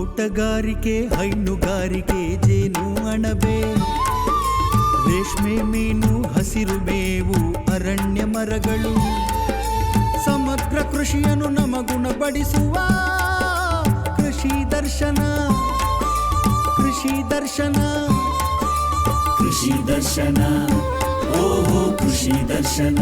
ತೋಟಗಾರಿಕೆ, ಹೈನುಗಾರಿಕೆ, ಜೇನು ಅಣಬೆ, ರೇಷ್ಮೆ, ಮೀನು, ಹಸಿರು ಮೇವು, ಅರಣ್ಯ ಮರಗಳು, ಸಮಗ್ರ ಕೃಷಿಯನ್ನು ನಮಗುಣಪಡಿಸುವ ಕೃಷಿ ದರ್ಶನ. ಕೃಷಿ ದರ್ಶನ, ಕೃಷಿ ದರ್ಶನ, ಓಹೋ ಕೃಷಿ ದರ್ಶನ.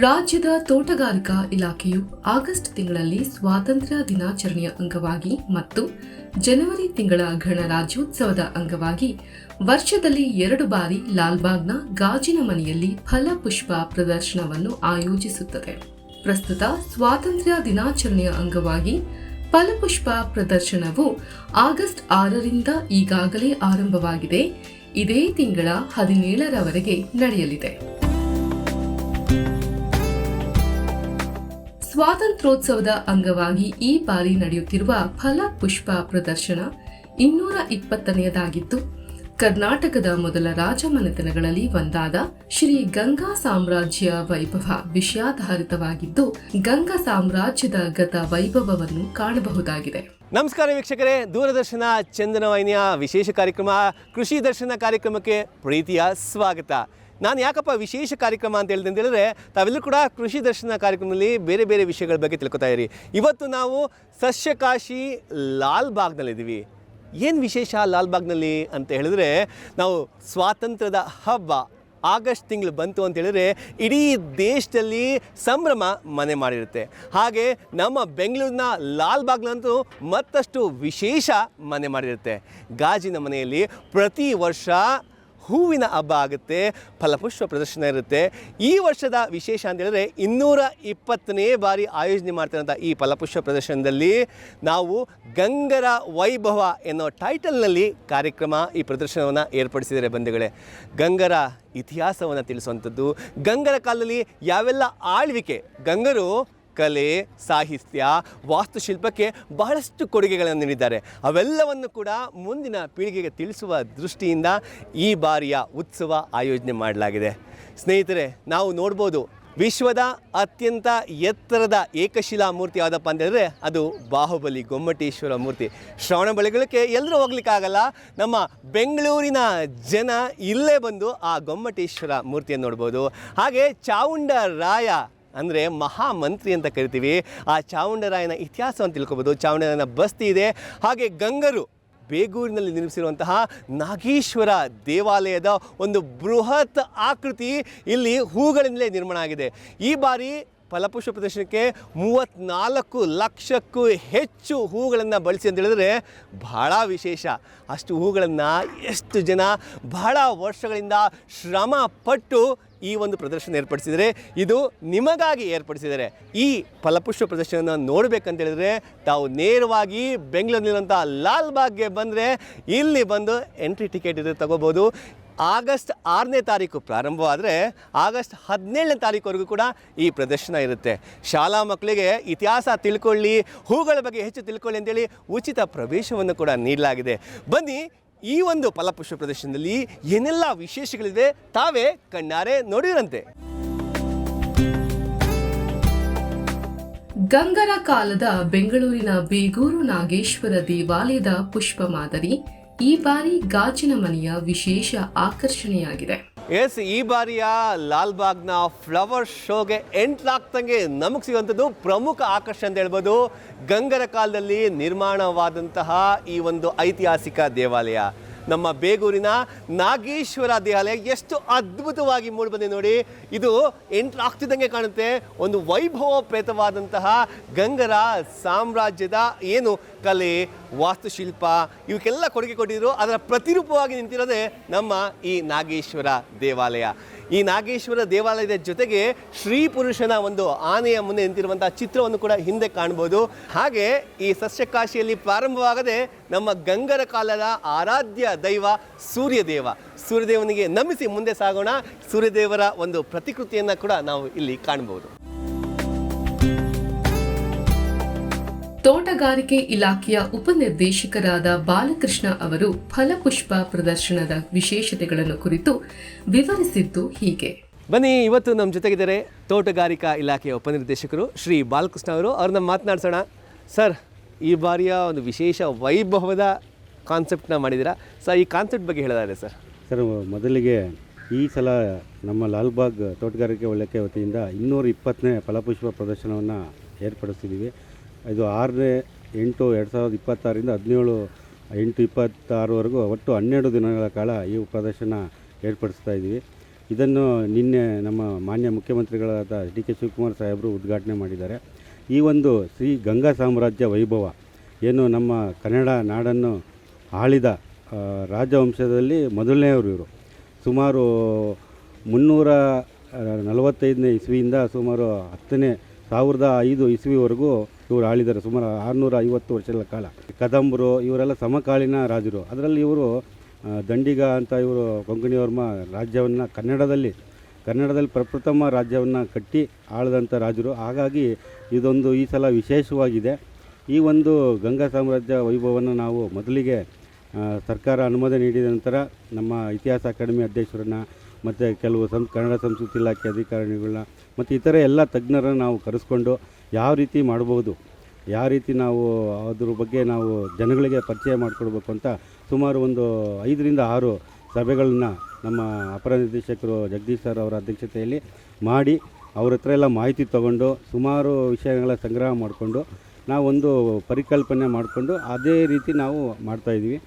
ರಾಜ್ಯದ ತೋಟಗಾರಿಕಾ ಇಲಾಖೆಯು ಆಗಸ್ಟ್ ತಿಂಗಳಲ್ಲಿ ಸ್ವಾತಂತ್ರ್ಯ ದಿನಾಚರಣೆಯ ಅಂಗವಾಗಿ ಮತ್ತು ಜನವರಿ ತಿಂಗಳ ಗಣರಾಜ್ಯೋತ್ಸವದ ಅಂಗವಾಗಿ ವರ್ಷದಲ್ಲಿ 2 ಬಾರಿ ಲಾಲ್ಬಾಗ್ನ ಗಾಜಿನ ಮನೆಯಲ್ಲಿ ಫಲಪುಷ್ಪ ಪ್ರದರ್ಶನವನ್ನು ಆಯೋಜಿಸುತ್ತದೆ. ಪ್ರಸ್ತುತ ಸ್ವಾತಂತ್ರ್ಯ ದಿನಾಚರಣೆಯ ಅಂಗವಾಗಿ ಫಲಪುಷ್ಪ ಪ್ರದರ್ಶನವು ಆಗಸ್ಟ್ 6ರಿಂದ ಈಗಾಗಲೇ ಆರಂಭವಾಗಿದೆ. ಇದೇ ತಿಂಗಳ 17ರವರೆಗೆ ನಡೆಯಲಿದೆ. ಸ್ವಾತಂತ್ರ್ಯೋತ್ಸವದ ಅಂಗವಾಗಿ ಈ ಬಾರಿ ನಡೆಯುತ್ತಿರುವ ಫಲಪುಷ್ಪ ಪ್ರದರ್ಶನ 220ನೇದಾಗಿದ್ದು, ಕರ್ನಾಟಕದ ಮೊದಲ ರಾಜಮನೆತನಗಳಲ್ಲಿ ಒಂದಾದ ಶ್ರೀ ಗಂಗಾ ಸಾಮ್ರಾಜ್ಯ ವೈಭವ ವಿಷಯಾಧಾರಿತವಾಗಿದ್ದು, ಗಂಗಾ ಸಾಮ್ರಾಜ್ಯದ ಗತ ವೈಭವವನ್ನು ಕಾಣಬಹುದಾಗಿದೆ. ನಮಸ್ಕಾರ ವೀಕ್ಷಕರೇ, ದೂರದರ್ಶನ ಚಂದನ ವಾಹಿನಿಯ ವಿಶೇಷ ಕಾರ್ಯಕ್ರಮ ಕೃಷಿ ದರ್ಶನ ಕಾರ್ಯಕ್ರಮಕ್ಕೆ ಪ್ರೀತಿಯ ಸ್ವಾಗತ. ನಾನು ಯಾಕಪ್ಪ ವಿಶೇಷ ಕಾರ್ಯಕ್ರಮ ಅಂತ ಹೇಳಿದ್ರೆ, ತಾವೆಲ್ಲರೂ ಕೂಡ ಕೃಷಿ ದರ್ಶನ ಕಾರ್ಯಕ್ರಮದಲ್ಲಿ ಬೇರೆ ಬೇರೆ ವಿಷಯಗಳ ಬಗ್ಗೆ ತಿಳ್ಕೊತಾ ಇರಿ. ಇವತ್ತು ನಾವು ಸಸ್ಯಕಾಶಿ ಲಾಲ್ಬಾಗ್ನಲ್ಲಿದ್ದೀವಿ. ಏನು ವಿಶೇಷ ಲಾಲ್ಬಾಗ್ನಲ್ಲಿ ಅಂತ ಹೇಳಿದ್ರೆ, ನಾವು ಸ್ವಾತಂತ್ರ್ಯದ ಹಬ್ಬ ಆಗಸ್ಟ್ ತಿಂಗಳು ಬಂತು ಅಂತ ಹೇಳಿದ್ರೆ ಇಡೀ ದೇಶದಲ್ಲಿ ಸಂಭ್ರಮ ಮನೆ ಮಾಡಿರುತ್ತೆ. ಹಾಗೆ ನಮ್ಮ ಬೆಂಗಳೂರಿನ ಲಾಲ್ಬಾಗ್ನಂತೂ ಮತ್ತಷ್ಟು ವಿಶೇಷ ಮನೆ ಮಾಡಿರುತ್ತೆ. ಗಾಜಿನ ಮನೆಯಲ್ಲಿ ಪ್ರತಿ ವರ್ಷ ಹೂವಿನ ಹಬ್ಬ ಆಗುತ್ತೆ, ಫಲಪುಷ್ಪ ಪ್ರದರ್ಶನ ಇರುತ್ತೆ. ಈ ವರ್ಷದ ವಿಶೇಷ ಅಂತ ಹೇಳಿದ್ರೆ 220ನೇ ಬಾರಿ ಆಯೋಜನೆ ಮಾಡ್ತಿರೋಂಥ ಈ ಫಲಪುಷ್ಪ ಪ್ರದರ್ಶನದಲ್ಲಿ ನಾವು ಗಂಗರ ವೈಭವ ಎನ್ನೋ ಟೈಟಲ್ನಲ್ಲಿ ಕಾರ್ಯಕ್ರಮ ಈ ಪ್ರದರ್ಶನವನ್ನು ಏರ್ಪಡಿಸಿದ್ದಾರೆ. ಬಂಧುಗಳೇ, ಗಂಗರ ಇತಿಹಾಸವನ್ನು ತಿಳಿಸುವಂಥದ್ದು, ಗಂಗರ ಕಾಲದಲ್ಲಿ ಯಾವೆಲ್ಲ ಆಳ್ವಿಕೆ, ಗಂಗರು ಕಲೆ, ಸಾಹಿತ್ಯ, ವಾಸ್ತುಶಿಲ್ಪಕ್ಕೆ ಬಹಳಷ್ಟು ಕೊಡುಗೆಗಳನ್ನು ನೀಡಿದ್ದಾರೆ. ಅವೆಲ್ಲವನ್ನು ಕೂಡ ಮುಂದಿನ ಪೀಳಿಗೆಗೆ ತಿಳಿಸುವ ದೃಷ್ಟಿಯಿಂದ ಈ ಬಾರಿಯ ಉತ್ಸವ ಆಯೋಜನೆ ಮಾಡಲಾಗಿದೆ. ಸ್ನೇಹಿತರೆ, ನಾವು ನೋಡ್ಬೋದು, ವಿಶ್ವದ ಅತ್ಯಂತ ಎತ್ತರದ ಏಕಶಿಲಾ ಮೂರ್ತಿ ಯಾವುದಪ್ಪ ಅಂತ ಹೇಳಿದ್ರೆ ಅದು ಬಾಹುಬಲಿ ಗೊಮ್ಮಟೇಶ್ವರ ಮೂರ್ತಿ. ಶ್ರವಣ ಬೆಳಗೊಳಕ್ಕೆ ಎಲ್ಲರೂ ಹೋಗ್ಲಿಕ್ಕಾಗಲ್ಲ. ನಮ್ಮ ಬೆಂಗಳೂರಿನ ಜನ ಇಲ್ಲೇ ಬಂದು ಆ ಗೊಮ್ಮಟೇಶ್ವರ ಮೂರ್ತಿಯನ್ನು ನೋಡ್ಬೋದು. ಹಾಗೆ ಚಾವುಂಡರಾಯ ಅಂದರೆ ಮಹಾಮಂತ್ರಿ ಅಂತ ಕರಿತೀವಿ. ಆ ಚಾವುಂಡರಾಯನ ಇತಿಹಾಸವನ್ನು ತಿಳ್ಕೊಬೋದು. ಚಾವುಂಡರಾಯನ ಬಸ್ತಿ ಇದೆ. ಹಾಗೆ ಗಂಗರು ಬೇಗೂರಿನಲ್ಲಿ ನಿರ್ಮಿಸಿರುವಂತಹ ನಾಗೇಶ್ವರ ದೇವಾಲಯದ ಒಂದು ಬೃಹತ್ ಆಕೃತಿ ಇಲ್ಲಿ ಹೂಗಳಿಂದಲೇ ನಿರ್ಮಾಣ ಆಗಿದೆ. ಈ ಬಾರಿ ಫಲಪುಷ್ಪ ಪ್ರದರ್ಶನಕ್ಕೆ 34 ಲಕ್ಷಕ್ಕೂ ಹೆಚ್ಚು ಹೂಗಳನ್ನು ಬಳಸಿ ಅಂತ ಹೇಳಿದ್ರೆ ಬಹಳ ವಿಶೇಷ. ಅಷ್ಟು ಹೂಗಳನ್ನು ಎಷ್ಟು ಜನ ಬಹಳ ವರ್ಷಗಳಿಂದ ಶ್ರಮ ಪಟ್ಟು ಈ ಒಂದು ಪ್ರದರ್ಶನ ಏರ್ಪಡಿಸಿದರೆ, ಇದು ನಿಮಗಾಗಿ ಏರ್ಪಡಿಸಿದ್ದಾರೆ. ಈ ಫಲಪುಷ್ಪ ಪ್ರದರ್ಶನವನ್ನು ನೋಡಬೇಕಂತ ಹೇಳಿದ್ರೆ ತಾವು ನೇರವಾಗಿ ಬೆಂಗಳೂರಿನಲ್ಲಿರುವಂಥ ಲಾಲ್ಬಾಗ್ಗೆ ಬಂದರೆ ಇಲ್ಲಿ ಬಂದು ಎಂಟ್ರಿ ಟಿಕೆಟ್ ಇದೆ, ತಗೋಬೋದು. ಆಗಸ್ಟ್ 6ನೇ ತಾರೀಕು ಪ್ರಾರಂಭವಾದರೆ ಆಗಸ್ಟ್ 17ನೇ ತಾರೀಕುವರೆಗೂ ಕೂಡ ಈ ಪ್ರದರ್ಶನ ಇರುತ್ತೆ. ಶಾಲಾ ಮಕ್ಕಳಿಗೆ ಇತಿಹಾಸ ತಿಳ್ಕೊಳ್ಳಿ, ಹೂಗಳ ಬಗ್ಗೆ ಹೆಚ್ಚು ತಿಳ್ಕೊಳ್ಳಿ ಅಂತೇಳಿ ಉಚಿತ ಪ್ರವೇಶವನ್ನು ಕೂಡ ನೀಡಲಾಗಿದೆ. ಬನ್ನಿ, ಈ ಒಂದು ಫಲಪುಷ್ಪ ಪ್ರದರ್ಶನದಲ್ಲಿ ಏನೆಲ್ಲ ವಿಶೇಷಗಳಿವೆ ತಾವೇ ಕಣ್ಣಾರೆ ನೋಡಿರಂತೆ. ಗಂಗರ ಕಾಲದ ಬೆಂಗಳೂರಿನ ಬೇಗೂರು ನಾಗೇಶ್ವರ ದೇವಾಲಯದ ಪುಷ್ಪ ಮಾದರಿ ಈ ಬಾರಿ ಗಾಜಿನ ಮನೆಯ ವಿಶೇಷ ಆಕರ್ಷಣೆಯಾಗಿದೆ. ಈ ಬಾರಿಯ ಲಾಲ್ಬಾಗ್ನ ಫ್ಲವರ್ ಶೋಗೆ ಎಂಟ್ರಾಗ್ತಂಗೆ ನಮಗೆ ಸಿಗುವಂಥದ್ದು ಪ್ರಮುಖ ಆಕರ್ಷಣೆ ಅಂತ ಹೇಳ್ಬೋದು. ಗಂಗರ ಕಾಲದಲ್ಲಿ ನಿರ್ಮಾಣವಾದಂತಹ ಈ ಒಂದು ಐತಿಹಾಸಿಕ ದೇವಾಲಯ, ನಮ್ಮ ಬೇಗೂರಿನ ನಾಗೇಶ್ವರ ದೇವಾಲಯ ಎಷ್ಟು ಅದ್ಭುತವಾಗಿ ಮೂಡಿಬಂದಿದೆ ನೋಡಿ. ಇದು ಎಂಟ್ರಾಗ್ತಿದ್ದಂಗೆ ಕಾಣುತ್ತೆ. ಒಂದು ವೈಭವೋಪೇತವಾದಂತಹ ಗಂಗರ ಸಾಮ್ರಾಜ್ಯದ ಏನು ಕಲೆ, ವಾಸ್ತುಶಿಲ್ಪ ಇವಕ್ಕೆಲ್ಲ ಕೊಡುಗೆ ಕೊಟ್ಟಿದ್ರು. ಅದರ ಪ್ರತಿರೂಪವಾಗಿ ನಿಂತಿರೋದೇ ನಮ್ಮ ಈ ನಾಗೇಶ್ವರ ದೇವಾಲಯ. ಈ ನಾಗೇಶ್ವರ ದೇವಾಲಯದ ಜೊತೆಗೆ ಶ್ರೀ ಪುರುಷನ ಒಂದು ಆನೆಯ ಮುಂದೆ ನಿಂತಿರುವಂತಹ ಚಿತ್ರವನ್ನು ಕೂಡ ಹಿಂದೆ ಕಾಣಬಹುದು. ಹಾಗೆ ಈ ಸಸ್ಯಕಾಶಿಯಲ್ಲಿ ಪ್ರಾರಂಭವಾಗದೆ ನಮ್ಮ ಗಂಗರ ಕಾಲದ ಆರಾಧ್ಯ ದೈವ ಸೂರ್ಯದೇವನಿಗೆ ನಮಿಸಿ ಮುಂದೆ ಸಾಗೋಣ. ಸೂರ್ಯದೇವರ ಒಂದು ಪ್ರತಿಕೃತಿಯನ್ನು ಕೂಡ ನಾವು ಇಲ್ಲಿ ಕಾಣಬಹುದು. ತೋಟಗಾರಿಕೆ ಇಲಾಖೆಯ ಉಪನಿರ್ದೇಶಕರಾದ ಬಾಲಕೃಷ್ಣ ಅವರು ಫಲಪುಷ್ಪ ಪ್ರದರ್ಶನದ ವಿಶೇಷತೆಗಳನ್ನು ಕುರಿತು ವಿವರಿಸಿದ್ದು ಹೀಗೆ. ಬನ್ನಿ, ಇವತ್ತು ನಮ್ಮ ಜೊತೆಗಿದ್ದಾರೆ ತೋಟಗಾರಿಕಾ ಇಲಾಖೆಯ ಉಪನಿರ್ದೇಶಕರು ಶ್ರೀ ಬಾಲಕೃಷ್ಣ ಅವರು. ಅವ್ರನ್ನ ಮಾತನಾಡ್ಸೋಣ. ಸರ್, ಈ ಬಾರಿಯ ಒಂದು ವಿಶೇಷ ವೈಭವದ ಕಾನ್ಸೆಪ್ಟ್ನ ಮಾಡಿದ್ದೀರಾ. ಸರ್, ಈ ಕಾನ್ಸೆಪ್ಟ್ ಬಗ್ಗೆ ಹೇಳೋದಾದ್ರೆ ಸರ್. ಸರ್, ಮೊದಲಿಗೆ ಈ ಸಲ ನಮ್ಮ ಲಾಲ್ಬಾಗ್ ತೋಟಗಾರಿಕೆ ಇಲಾಖೆ ವತಿಯಿಂದ 220ನೇ ಫಲಪುಷ್ಪ ಪ್ರದರ್ಶನವನ್ನು ಏರ್ಪಡಿಸ್ತಿದ್ದೀವಿ. ಇದು 6/8/2026 17/8/26ವರೆಗೂ ಒಟ್ಟು 12 ದಿನಗಳ ಕಾಲ ಈ ಪ್ರದರ್ಶನ ಏರ್ಪಡಿಸ್ತಾ ಇದ್ದೀವಿ. ಇದನ್ನು ನಿನ್ನೆ ನಮ್ಮ ಮಾನ್ಯ ಮುಖ್ಯಮಂತ್ರಿಗಳಾದ ಡಿ ಕೆ ಶಿವಕುಮಾರ್ ಸಾಹೇಬರು ಉದ್ಘಾಟನೆ ಮಾಡಿದ್ದಾರೆ. ಈ ಒಂದು ಶ್ರೀ ಗಂಗಾ ಸಾಮ್ರಾಜ್ಯ ವೈಭವ ಏನು ನಮ್ಮ ಕನ್ನಡ ನಾಡನ್ನು ಆಳಿದ ರಾಜವಂಶದಲ್ಲಿ ಮೊದಲನೆಯವರು ಇವರು. ಸುಮಾರು 345ನೇ ಇಸ್ವಿಯಿಂದ ಸುಮಾರು 1005 ಇಸ್ವಿವರೆಗೂ ಇವರು ಆಳಿದ್ದಾರೆ. ಸುಮಾರು 650 ವರ್ಷಗಳ ಕಾಲ. ಕದಂಬರು ಇವರೆಲ್ಲ ಸಮಕಾಲೀನ ರಾಜರು. ಅದರಲ್ಲಿ ಇವರು ದಂಡಿಗ ಅಂತ ಇವರು ಕೊಂಕಣಿವರ್ಮ ರಾಜ್ಯವನ್ನು ಕನ್ನಡದಲ್ಲಿ ಪ್ರಪ್ರಥಮ ರಾಜ್ಯವನ್ನು ಕಟ್ಟಿ ಆಳಿದಂಥ ರಾಜರು. ಹಾಗಾಗಿ ಇದೊಂದು ಈ ಸಲ ವಿಶೇಷವಾಗಿದೆ. ಈ ಒಂದು ಗಂಗಾ ಸಾಮ್ರಾಜ್ಯ ವೈಭವವನ್ನು ನಾವು ಮೊದಲಿಗೆ ಸರ್ಕಾರ ಅನುಮೋದನೆ ನೀಡಿದ ನಂತರ ನಮ್ಮ ಇತಿಹಾಸ ಅಕಾಡೆಮಿ ಅಧ್ಯಕ್ಷರನ್ನು ಮತ್ತು ಕೆಲವು ಕನ್ನಡ ಸಂಸ್ಕೃತಿ ಇಲಾಖೆ ಅಧಿಕಾರಿಗಳನ್ನ ಮತ್ತು ಇತರೆ ಎಲ್ಲ ತಜ್ಞರನ್ನು ನಾವು ಕರೆಸ್ಕೊಂಡು ಯಾವ ರೀತಿ ಮಾಡ್ಬೋದು, ಯಾವ ರೀತಿ ನಾವು ಅದ್ರ ಬಗ್ಗೆ ನಾವು ಜನಗಳಿಗೆ ಪರಿಚಯ ಮಾಡಿಕೊಡ್ಬೇಕು ಅಂತ ಸುಮಾರು ಒಂದು 5ರಿಂದ 6 ಸಭೆಗಳನ್ನ ನಮ್ಮ ಅಪರ ನಿರ್ದೇಶಕರು ಜಗದೀಶ್ ಸರ್ ಅವರ ಅಧ್ಯಕ್ಷತೆಯಲ್ಲಿ ಮಾಡಿ ಅವ್ರ ಹತ್ರ ಎಲ್ಲ ಮಾಹಿತಿ ತಗೊಂಡು ಸುಮಾರು ವಿಷಯಗಳ ಸಂಗ್ರಹ ಮಾಡಿಕೊಂಡು ನಾವೊಂದು ಪರಿಕಲ್ಪನೆ ಮಾಡಿಕೊಂಡು ಅದೇ ರೀತಿ ನಾವು ಮಾಡ್ತಾಯಿದ್ವಿ.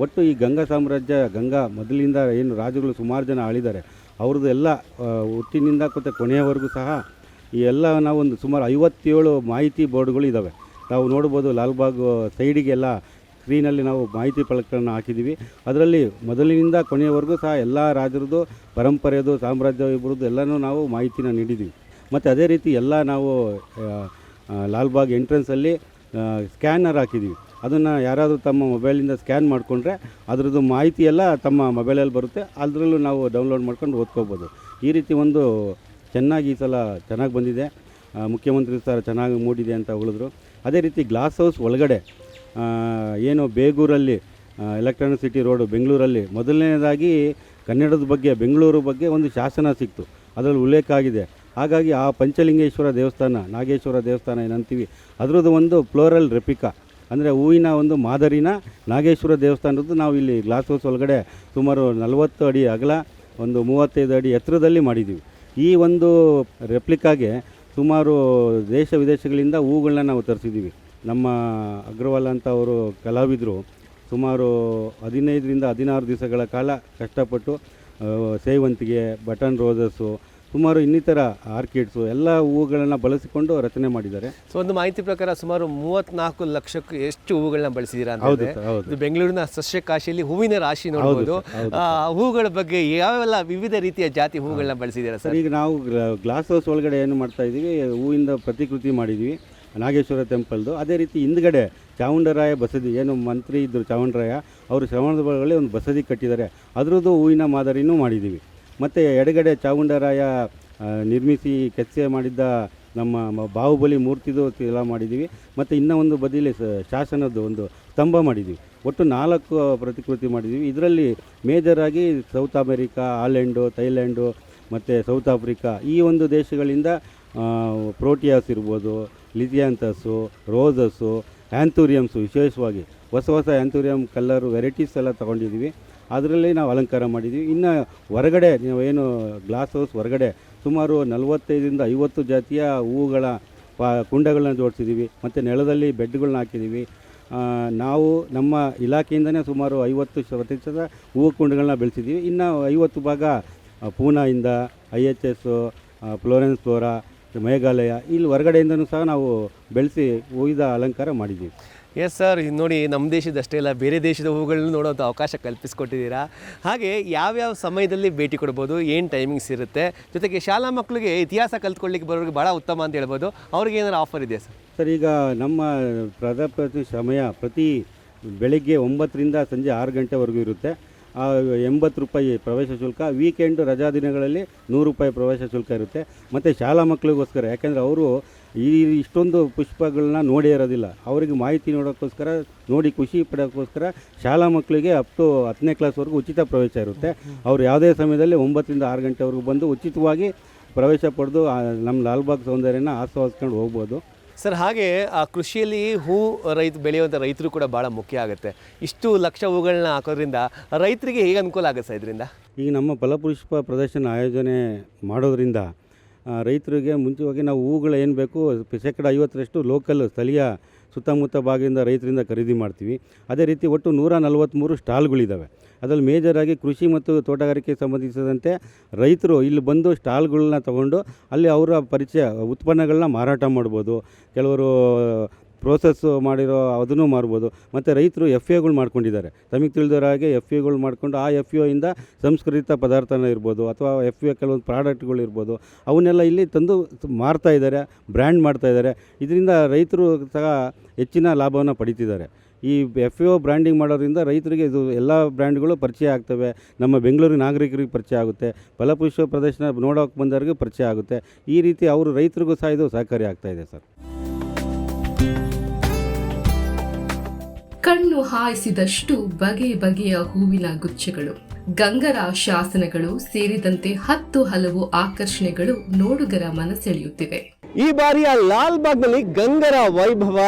ಒಟ್ಟು ಈ ಗಂಗಾ ಸಾಮ್ರಾಜ್ಯ, ಗಂಗಾ ಮೊದಲಿಂದ ಏನು ರಾಜರುಗಳು ಸುಮಾರು ಜನ ಆಳಿದ್ದಾರೆ, ಅವ್ರದ್ದು ಎಲ್ಲ ಹುಟ್ಟಿನಿಂದ ಕೊನೆಯವರೆಗೂ ಸಹ ಈ ಎಲ್ಲ ನಾವೊಂದು ಸುಮಾರು 57 ಮಾಹಿತಿ ಬೋರ್ಡ್ಗಳು ಇದ್ದಾವೆ. ನಾವು ನೋಡ್ಬೋದು, ಲಾಲ್ಬಾಗ್ ಸೈಡಿಗೆಲ್ಲ ಸ್ಕ್ರೀನಲ್ಲಿ ನಾವು ಮಾಹಿತಿ ಫಲಕಗಳನ್ನು ಹಾಕಿದ್ದೀವಿ. ಅದರಲ್ಲಿ ಮೊದಲಿನಿಂದ ಕೊನೆಯವರೆಗೂ ಸಹ ಎಲ್ಲ ರಾಜರದ್ದು ಪರಂಪರೆಯದು ಸಾಮ್ರಾಜ್ಯ ಇಬ್ಬರದ್ದು ಎಲ್ಲನೂ ನಾವು ಮಾಹಿತಿನ ನೀಡಿದ್ದೀವಿ. ಮತ್ತು ಅದೇ ರೀತಿ ಎಲ್ಲ ನಾವು ಲಾಲ್ಬಾಗ್ ಎಂಟ್ರೆನ್ಸಲ್ಲಿ ಸ್ಕ್ಯಾನರ್ ಹಾಕಿದ್ದೀವಿ. ಅದನ್ನು ಯಾರಾದರೂ ತಮ್ಮ ಮೊಬೈಲಿಂದ ಸ್ಕ್ಯಾನ್ ಮಾಡಿಕೊಂಡ್ರೆ ಅದರದ್ದು ಮಾಹಿತಿ ಎಲ್ಲ ತಮ್ಮ ಮೊಬೈಲಲ್ಲಿ ಬರುತ್ತೆ. ಅದರಲ್ಲೂ ನಾವು ಡೌನ್ಲೋಡ್ ಮಾಡ್ಕೊಂಡು ಓದ್ಕೋಬೋದು. ಈ ರೀತಿ ಒಂದು ಚೆನ್ನಾಗಿ ಈ ಸಲ ಚೆನ್ನಾಗಿ ಬಂದಿದೆ. ಮುಖ್ಯಮಂತ್ರಿ ಸರ್ ಚೆನ್ನಾಗಿ ಮೂಡಿದೆ ಅಂತ ಹೇಳಿದ್ರು. ಅದೇ ರೀತಿ ಗ್ಲಾಸ್ ಹೌಸ್ ಒಳಗಡೆ ಏನು ಬೇಗೂರಲ್ಲಿ ಎಲೆಕ್ಟ್ರಾನಿಕ್ ಸಿಟಿ ರೋಡು ಬೆಂಗಳೂರಲ್ಲಿ ಮೊದಲನೇದಾಗಿ ಕನ್ನಡದ ಬಗ್ಗೆ, ಬೆಂಗಳೂರು ಬಗ್ಗೆ ಒಂದು ಶಾಸನ ಸಿಕ್ತು. ಅದರಲ್ಲಿ ಉಲ್ಲೇಖ ಆಗಿದೆ. ಹಾಗಾಗಿ ಆ ಪಂಚಲಿಂಗೇಶ್ವರ ದೇವಸ್ಥಾನ, ನಾಗೇಶ್ವರ ದೇವಸ್ಥಾನ ಏನಂತೀವಿ, ಅದರದ್ದು ಒಂದು ಫ್ಲೋರಲ್ ರೆಪಿಕಾ ಅಂದರೆ ಹೂವಿನ ಒಂದು ಮಾದರಿನ ನಾಗೇಶ್ವರ ದೇವಸ್ಥಾನದ್ದು ನಾವು ಇಲ್ಲಿ ಗ್ಲಾಸ್ ಹೌಸ್ ಒಳಗಡೆ ಸುಮಾರು 40 ಅಡಿ ಅಗಲ, ಒಂದು 35 ಅಡಿ ಎತ್ತರದಲ್ಲಿ ಮಾಡಿದ್ದೀವಿ. ಈ ಒಂದು ರೆಪ್ಲಿಕಾಗೆ ಸುಮಾರು ದೇಶ ವಿದೇಶಗಳಿಂದ ಹೂಗಳನ್ನ ನಾವು ತರಿಸಿದ್ದೀವಿ. ನಮ್ಮ ಅಗ್ರವಾಲ್ ಅಂತ ಅವರು ಕಲಾವಿದರು ಸುಮಾರು 15ರಿಂದ 16 ದಿವಸಗಳ ಕಾಲ ಕಷ್ಟಪಟ್ಟು ಸೇವಂತಿಗೆ, ಬಟನ್ ರೋಸಸ್ಸು, ಸುಮಾರು ಇನ್ನಿತರ ಆರ್ಕಿಡ್ಸು ಎಲ್ಲ ಹೂವುಗಳನ್ನು ಬಳಸಿಕೊಂಡು ರಚನೆ ಮಾಡಿದ್ದಾರೆ. ಸೊ ಒಂದು ಮಾಹಿತಿ ಪ್ರಕಾರ ಸುಮಾರು 34 ಲಕ್ಷಕ್ಕೂ ಎಷ್ಟು ಹೂವುಗಳನ್ನ ಬಳಸಿದ್ದೀರಾ ಅಂತ. ಇದು ಬೆಂಗಳೂರಿನ ಸಸ್ಯಕಾಶಿಯಲ್ಲಿ ಹೂವಿನ ರಾಶಿ ನೋಡ್ಬೋದು. ಹೂಗಳ ಬಗ್ಗೆ ಯಾವೆಲ್ಲ ವಿವಿಧ ರೀತಿಯ ಜಾತಿ ಹೂಗಳನ್ನ ಬಳಸಿದ್ದೀರಾ ಸರ್? ಈಗ ನಾವು ಗ್ಲಾಸ್ ಹೌಸ್ ಒಳಗಡೆ ಏನು ಮಾಡ್ತಾ ಇದ್ದೀವಿ, ಹೂವಿಂದ ಪ್ರತಿಕೃತಿ ಮಾಡಿದ್ದೀವಿ ನಾಗೇಶ್ವರ ಟೆಂಪಲ್ದು. ಅದೇ ರೀತಿ ಹಿಂದ್ಗಡೆ ಚಾಮುಂಡರಾಯ ಬಸದಿ, ಏನು ಮಂತ್ರಿ ಇದ್ದರು ಚಾಮುಂಡರಾಯ, ಅವರು ಶ್ರವಣದ ಒಳಗಡೆ ಒಂದು ಬಸದಿ ಕಟ್ಟಿದ್ದಾರೆ. ಅದರದ್ದು ಹೂವಿನ ಮಾದರಿನೂ ಮಾಡಿದ್ದೀವಿ. ಮತ್ತು ಎಡಗಡೆ ಚಾಮುಂಡರಾಯ ನಿರ್ಮಿಸಿ ಕೆತ್ತನೆ ಮಾಡಿದ್ದ ನಮ್ಮ ಬಾಹುಬಲಿ ಮೂರ್ತಿದು ಎಲ್ಲ ಮಾಡಿದ್ದೀವಿ. ಮತ್ತು ಇನ್ನೂ ಒಂದು ಬದಿಯಲ್ಲಿ ಶಾಸನದ್ದು ಒಂದು ಸ್ತಂಭ ಮಾಡಿದ್ದೀವಿ. ಒಟ್ಟು 4 ಪ್ರತಿಕೃತಿ ಮಾಡಿದ್ದೀವಿ. ಇದರಲ್ಲಿ ಮೇಜರಾಗಿ ಸೌತ್ ಅಮೇರಿಕಾ, ಹಾಲೆಂಡು, ಥೈಲ್ಯಾಂಡು ಮತ್ತು ಸೌತ್ ಆಫ್ರಿಕಾ ಈ ಒಂದು ದೇಶಗಳಿಂದ ಪ್ರೋಟಿಯಾಸ್ ಇರ್ಬೋದು, ಲಿಥಿಯಾಂಥಸ್ಸು, ರೋಸಸ್ಸು, ಆ್ಯಂಥೂರಿಯಮ್ಸು, ವಿಶೇಷವಾಗಿ ಹೊಸ ಆ್ಯಂಥೂರಿಯಮ್ ಕಲ್ಲರು ವೆರೈಟೀಸ್ ಎಲ್ಲ ತೊಗೊಂಡಿದ್ದೀವಿ. ಅದರಲ್ಲಿ ನಾವು ಅಲಂಕಾರ ಮಾಡಿದ್ದೀವಿ. ಇನ್ನು ಹೊರಗಡೆ ಏನು ಗ್ಲಾಸ್ ಹೌಸ್ ಹೊರಗಡೆ ಸುಮಾರು 45ರಿಂದ 50 ಜಾತಿಯ ಹೂವುಗಳ ಕುಂಡಗಳನ್ನ ಜೋಡಿಸಿದ್ದೀವಿ. ಮತ್ತು ನೆಲದಲ್ಲಿ ಬೆಡ್ಗಳನ್ನ ಹಾಕಿದ್ದೀವಿ. ನಾವು ನಮ್ಮ ಇಲಾಖೆಯಿಂದನೇ ಸುಮಾರು 50% ಹೂವು ಕುಂಡಗಳನ್ನ ಬೆಳೆಸಿದ್ದೀವಿ. ಇನ್ನು 50 ಭಾಗ ಪೂನಾಯಿಂದ IHS, ಫ್ಲೋರೆನ್ಸ್ ಫ್ಲೋರಾ, ಮೇಘಾಲಯ ಇಲ್ಲಿ ಹೊರಗಡೆಯಿಂದನೂ ಸಹ ನಾವು ಬೆಳೆಸಿ ಹೂವಿನ ಅಲಂಕಾರ ಮಾಡಿದ್ದೀವಿ. ಎಸ್ ಸರ್, ಇದು ನೋಡಿ, ನಮ್ಮ ದೇಶದಷ್ಟೇ ಇಲ್ಲ, ಬೇರೆ ದೇಶದ ಹೂಗಳನ್ನ ನೋಡೋಂಥ ಅವಕಾಶ ಕಲ್ಪಿಸ್ಕೊಟ್ಟಿದ್ದೀರಾ. ಹಾಗೆ ಯಾವ್ಯಾವ ಸಮಯದಲ್ಲಿ ಭೇಟಿ ಕೊಡ್ಬೋದು, ಏನು ಟೈಮಿಂಗ್ಸ್ ಇರುತ್ತೆ, ಜೊತೆಗೆ ಶಾಲಾ ಮಕ್ಕಳಿಗೆ ಇತಿಹಾಸ ಕಲ್ತ್ಕೊಳ್ಳಿಕ್ಕೆ ಬರೋರಿಗೆ ಭಾಳ ಉತ್ತಮ ಅಂತ ಹೇಳ್ಬೋದು, ಅವ್ರಿಗೆ ಏನಾದ್ರು ಆಫರ್ ಇದೆಯಾ ಸರ್? ಸರ್, ಈಗ ನಮ್ಮ ಪ್ರತಿ ಸಮಯ ಪ್ರತಿ ಬೆಳಗ್ಗೆ 9ರಿಂದ ಸಂಜೆ 6 ಗಂಟೆವರೆಗೂ ಇರುತ್ತೆ. 80 ರೂಪಾಯಿ ಪ್ರವೇಶ ಶುಲ್ಕ. ವೀಕೆಂಡ್ ರಜಾ ದಿನಗಳಲ್ಲಿ 100 ರೂಪಾಯಿ ಪ್ರವೇಶ ಶುಲ್ಕ ಇರುತ್ತೆ. ಮತ್ತು ಶಾಲಾ ಮಕ್ಕಳಿಗೋಸ್ಕರ, ಯಾಕೆಂದರೆ ಅವರು ಈ ಇಷ್ಟೊಂದು ಪುಷ್ಪಗಳನ್ನ ನೋಡೇ ಇರೋದಿಲ್ಲ. ಅವರಿಗೆ ಮಾಹಿತಿ ನೋಡೋಕ್ಕೋಸ್ಕರ, ನೋಡಿ ಖುಷಿ ಪಡೋಕ್ಕೋಸ್ಕರ ಶಾಲಾ ಮಕ್ಕಳಿಗೆ ಅಪ್ ಟು 10ನೇ ಕ್ಲಾಸ್ವರೆಗೂ ಉಚಿತ ಪ್ರವೇಶ ಇರುತ್ತೆ. ಅವರು ಯಾವುದೇ ಸಮಯದಲ್ಲಿ 9ರಿಂದ 6 ಗಂಟೆವರೆಗೂ ಬಂದು ಉಚಿತವಾಗಿ ಪ್ರವೇಶ ಪಡೆದು ನಮ್ಮ ಲಾಲ್ಬಾಗ್ ಸೌಂದರ್ಯನ ಆಸ್ವಾದಿಸ್ಕೊಂಡು ಹೋಗ್ಬೋದು. ಸರ್, ಹಾಗೆ ಆ ಕೃಷಿಯಲ್ಲಿ ಹೂ ಬೆಳೆಯುವಂಥ ರೈತರು ಕೂಡ ಭಾಳ ಮುಖ್ಯ ಆಗುತ್ತೆ. ಇಷ್ಟು ಲಕ್ಷ ಹೂಗಳನ್ನ ಹಾಕೋದ್ರಿಂದ ರೈತರಿಗೆ ಹೇಗೆ ಅನುಕೂಲ ಆಗುತ್ತೆ ಸರ್ ಇದರಿಂದ? ಈಗ ನಮ್ಮ ಫಲಪುಷ್ಪ ಪ್ರದರ್ಶನ ಆಯೋಜನೆ ಮಾಡೋದ್ರಿಂದ ರೈತರಿಗೆ ಮುಂಚೆವಾಗಿ ನಾವು ಹೂಗಳು ಏನು ಬೇಕು 50% ಲೋಕಲ್ ಸ್ಥಳೀಯ ಸುತ್ತಮುತ್ತ ಭಾಗದಿಂದ ರೈತರಿಂದ ಖರೀದಿ ಮಾಡ್ತೀವಿ. ಅದೇ ರೀತಿ ಒಟ್ಟು 143 ಸ್ಟಾಲ್ಗಳಿದ್ದಾವೆ. ಅದರಲ್ಲಿ ಮೇಜರಾಗಿ ಕೃಷಿ ಮತ್ತು ತೋಟಗಾರಿಕೆಗೆ ಸಂಬಂಧಿಸಿದಂತೆ ರೈತರು ಇಲ್ಲಿ ಬಂದು ಸ್ಟಾಲ್ಗಳನ್ನ ತೊಗೊಂಡು ಅಲ್ಲಿ ಅವರ ಪರಿಚಯ ಉತ್ಪನ್ನಗಳನ್ನ ಮಾರಾಟ ಮಾಡ್ಬೋದು. ಕೆಲವರು ಪ್ರೋಸೆಸ್ ಮಾಡಿರೋ ಅದನ್ನು ಮಾರ್ಬೋದು. ಮತ್ತು ರೈತರು FAಗಳು ಮಾಡ್ಕೊಂಡಿದ್ದಾರೆ. ತಮಗೆ ತಿಳಿದವರ ಹಾಗೆ FAಗಳು ಮಾಡಿಕೊಂಡು ಆ FAಯಿಂದ ಸಂಸ್ಕೃತ ಪದಾರ್ಥನ ಇರ್ಬೋದು ಅಥವಾ FA ಕೆಲವೊಂದು ಪ್ರಾಡಕ್ಟ್ಗಳು ಇರ್ಬೋದು, ಅವನ್ನೆಲ್ಲ ಇಲ್ಲಿ ತಂದು ಮಾರ್ತಾ ಇದ್ದಾರೆ, ಬ್ರ್ಯಾಂಡ್ ಮಾಡ್ತಾಯಿದ್ದಾರೆ. ಇದರಿಂದ ರೈತರು ಸಹ ಹೆಚ್ಚಿನ ಲಾಭವನ್ನು ಪಡಿತಿದ್ದಾರೆ. ಈ FAO ಬ್ರ್ಯಾಂಡಿಂಗ್ ಮಾಡೋದ್ರಿಂದ ರೈತರಿಗೆ ಇದು ಎಲ್ಲ ಬ್ರ್ಯಾಂಡ್ಗಳು ಪರಿಚಯ ಆಗ್ತವೆ. ನಮ್ಮ ಬೆಂಗಳೂರಿನ ನಾಗರಿಕರಿಗೆ ಪರಿಚಯ ಆಗುತ್ತೆ, ಫಲಪುಷ್ಪ ಪ್ರದರ್ಶನ ನೋಡೋಕೆ ಬಂದವರಿಗೆ ಪರಿಚಯ ಆಗುತ್ತೆ. ಈ ರೀತಿ ಅವರು ರೈತರಿಗೂ ಸಹ ಇದು ಸಹಕಾರಿ ಆಗ್ತಾಯಿದೆ ಸರ್. ಕಣ್ಣು ಹಾಯಿಸಿದಷ್ಟು ಬಗೆ ಬಗೆಯ ಹೂವಿನ ಗುಚ್ಛಗಳು, ಗಂಗರ ಶಾಸನಗಳು ಸೇರಿದಂತೆ 10 ಹಲವು ಆಕರ್ಷಣೆಗಳು ನೋಡುಗರ ಮನಸೆಳೆಯುತ್ತಿವೆ. ಈ ಬಾರಿಯ ಲಾಲ್ಬಾಗ್ನಲ್ಲಿ ಗಂಗರ ವೈಭವ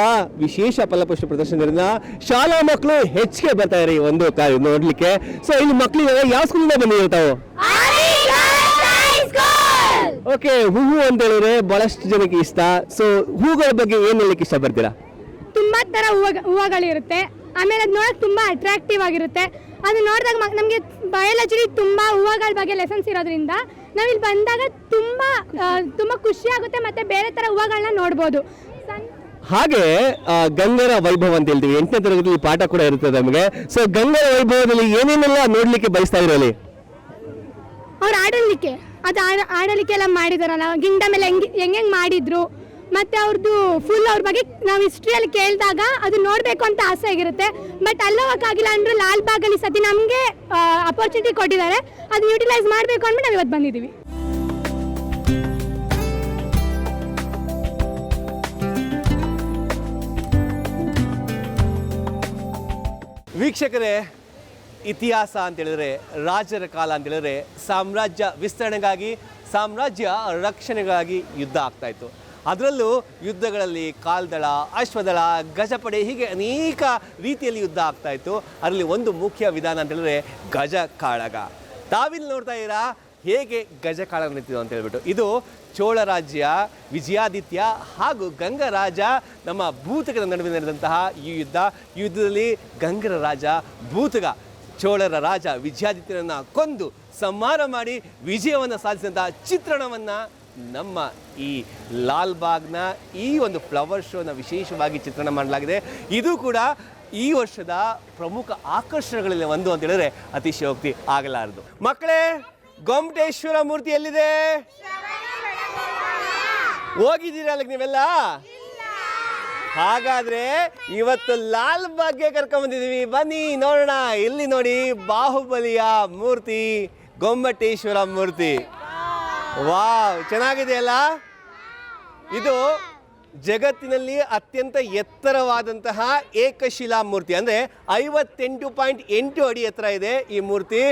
ವಿಶೇಷ ಫಲಪುಷ್ಪ ಪ್ರದರ್ಶನದಿಂದ ಶಾಲಾ ಮಕ್ಕಳು ಹೆಚ್ಚಿಗೆ ಬರ್ತಾ ಇದ್ದಾರೆ ಈ ಒಂದು ನೋಡ್ಲಿಕ್ಕೆ. ಸೊ ಇಲ್ಲಿ ಮಕ್ಕಳಿಗೆ ಯಾವ ಸ್ಕೂಲಿಂದ ಬಂದಿರ್ತಾವೆ? ಓಕೆ, ಹೂವು ಅಂತ ಹೇಳಿದ್ರೆ ಬಹಳಷ್ಟು ಜನಕ್ಕೆ ಇಷ್ಟ. ಸೊ ಹೂಗಳ ಬಗ್ಗೆ ಏನ್ ಹೇಳಲಿಕ್ಕೆ ಇಷ್ಟಪಡ್ತೀರಾ? ತುಂಬಾ ತರ ಹೂವುಗಳಿರುತ್ತೆ. ಆಮೇಲೆ ಅದು ನೋಡಕ್ ತುಂಬಾ ಅಟ್ರಾಕ್ಟಿವ್ ಆಗಿರುತ್ತೆ. ಅದು ನೋಡಿದಾಗ ನಮಗೆ ಬಯಾಲಜಿಲಿ ತುಂಬಾ ಹೂವುಗಳ ಬಗ್ಗೆ ಲೆಸನ್ಸ್ ಇರೋದ್ರಿಂದ ನಾವಿಲ್ಲಿ ಬಂದಾಗ ತುಂಬಾ ಖುಷಿ ಆಗುತ್ತೆ. ಮತ್ತೆ ಬೇರೆ ತರ ಹೂವುಗಳನ್ನ ನೋಡ್ಬೋದು. ಹಾಗೆ ಗಂಗರ ವೈಭವ ಅಂತ ಹೇಳ್ತೀವಿ, 8ನೇ ತರಗತಿಯಲ್ಲಿ ಪಾಠ ಕೂಡ ಇರುತ್ತದೆ ನಮಗೆ. ಸೊ ಗಂಗರ ವೈಭವದಲ್ಲಿ ಏನೇನೆಲ್ಲ ನೋಡ್ಲಿಕ್ಕೆ ಬಯಸ್ತಾ ಇರೋಲಿ? ಅವ್ರು ಆಡಲಿಕ್ಕೆ ಎಲ್ಲ ಮಾಡಿದಾರಲ್ಲ, ಗಿಂಡ ಮೇಲೆ ಹೆಂಗ್ ಮಾಡಿದ್ರು, ಮತ್ತೆ ಅವ್ರದ್ದು ಫುಲ್ ಅವ್ರ ಬಗ್ಗೆ ನಾವು ಹಿಸ್ಟ್ರಿಯಲ್ಲಿ ಕೇಳಿದಾಗ ಅದು ನೋಡಬೇಕು ಅಂತ ಆಸೆ ಆಗಿರುತ್ತೆ. ಬಟ್ ಅಲ್ಲೋಗಕ್ಕಾಗಿಲ್ಲ ಅಂದ್ರೂ ಲಾಲ್ಬಾಗಲ್ಲಿ ಸತಿ ನಮಗೆ ಅಪರ್ಚುನಿಟಿ ಕೊಟ್ಟಿದ್ದಾರೆ. ಅದು ಯೂಟಿಲೈಸ್ ಮಾಡಬೇಕು ಅಂದ್ಬಿಟ್ಟು ನಾವು ಇವತ್ತು ಬಂದಿದ್ದೀವಿ. ವೀಕ್ಷಕರೇ, ಇತಿಹಾಸ ಅಂತೇಳಿದ್ರೆ, ರಾಜರ ಕಾಲ ಅಂತೇಳಿದ್ರೆ ಸಾಮ್ರಾಜ್ಯ ವಿಸ್ತರಣೆಗಾಗಿ, ಸಾಮ್ರಾಜ್ಯ ರಕ್ಷಣೆಗಾಗಿ ಯುದ್ಧ ಆಗ್ತಾಯಿತ್ತು. ಅದರಲ್ಲೂ ಯುದ್ಧಗಳಲ್ಲಿ ಕಾಲ್ದಳ, ಅಶ್ವದಳ, ಗಜಪಡೆ ಹೀಗೆ ಅನೇಕ ರೀತಿಯಲ್ಲಿ ಯುದ್ಧ ಆಗ್ತಾಯಿತ್ತು. ಅದರಲ್ಲಿ ಒಂದು ಮುಖ್ಯ ವಿಧಾನ ಅಂತೇಳಿದ್ರೆ ಗಜ ಕಾಳಗ. ತಾವಿಲ್ಲಿ ನೋಡ್ತಾ ಇದ್ದೀರಾ ಹೇಗೆ ಗಜ ಕಾಳಗ ನಡೀತಿದೆ ಅಂತ ಹೇಳ್ಬಿಟ್ಟು. ಇದು ಚೋಳ ರಾಜ್ಯ ವಿಜಯಾದಿತ್ಯ ಹಾಗೂ ಗಂಗರಾಜ ನಮ್ಮ ಭೂತಕದ ನಡುವೆ ನಡೆದಂತಹ ಈ ಯುದ್ಧದಲ್ಲಿ ಗಂಗರ ರಾಜ ಭೂತಗ ಚೋಳರ ರಾಜ ವಿಜಯಾದಿತ್ಯನನ್ನು ಕೊಂದು ಸಂಹಾರ ಮಾಡಿ ವಿಜಯವನ್ನು ಸಾಧಿಸಿದಂತಹ ಚಿತ್ರಣವನ್ನು ನಮ್ಮ ಈ ಲಾಲ್ಬಾಗ್ನ ಈ ಒಂದು ಫ್ಲವರ್ ಶೋನ ವಿಶೇಷವಾಗಿ ಚಿತ್ರಣ ಮಾಡಲಾಗಿದೆ. ಇದು ಕೂಡ ಈ ವರ್ಷದ ಪ್ರಮುಖ ಆಕರ್ಷಣೆಗಳಲ್ಲಿ ಒಂದು ಅಂತ ಹೇಳಿದ್ರೆ ಅತಿಶಯೋಕ್ತಿ ಆಗಲಾರದು. ಮಕ್ಕಳೇ, ಗೊಮ್ಮಟೇಶ್ವರ ಮೂರ್ತಿ ಎಲ್ಲಿದೆ? ಹೋಗಿದ್ದೀರಾ ಅಲ್ಲಿಗೆ ನೀವೆಲ್ಲ? ಹಾಗಾದ್ರೆ ಇವತ್ತು ಲಾಲ್ಬಾಗ್ಗೆ ಕರ್ಕೊಂಡ್ಬಂದಿದ್ದೀವಿ, ಬನ್ನಿ ನೋಡೋಣ. ಇಲ್ಲಿ ನೋಡಿ, ಬಾಹುಬಲಿಯ ಮೂರ್ತಿ, ಗೊಮ್ಮಟೇಶ್ವರ ಮೂರ್ತಿ. ವಾವ್, ಚೆನ್ನಾಗಿದೆಯಲ್ಲ? ಇದು ಜಗತ್ತಿನಲ್ಲಿ ಅತ್ಯಂತ ಎತ್ತರವಾದಂತಹ ಏಕಶಿಲಾ ಮೂರ್ತಿ. ಅಂದರೆ 58.8 ಅಡಿ ಎತ್ತರ ಇದೆ ಈ ಮೂರ್ತಿ.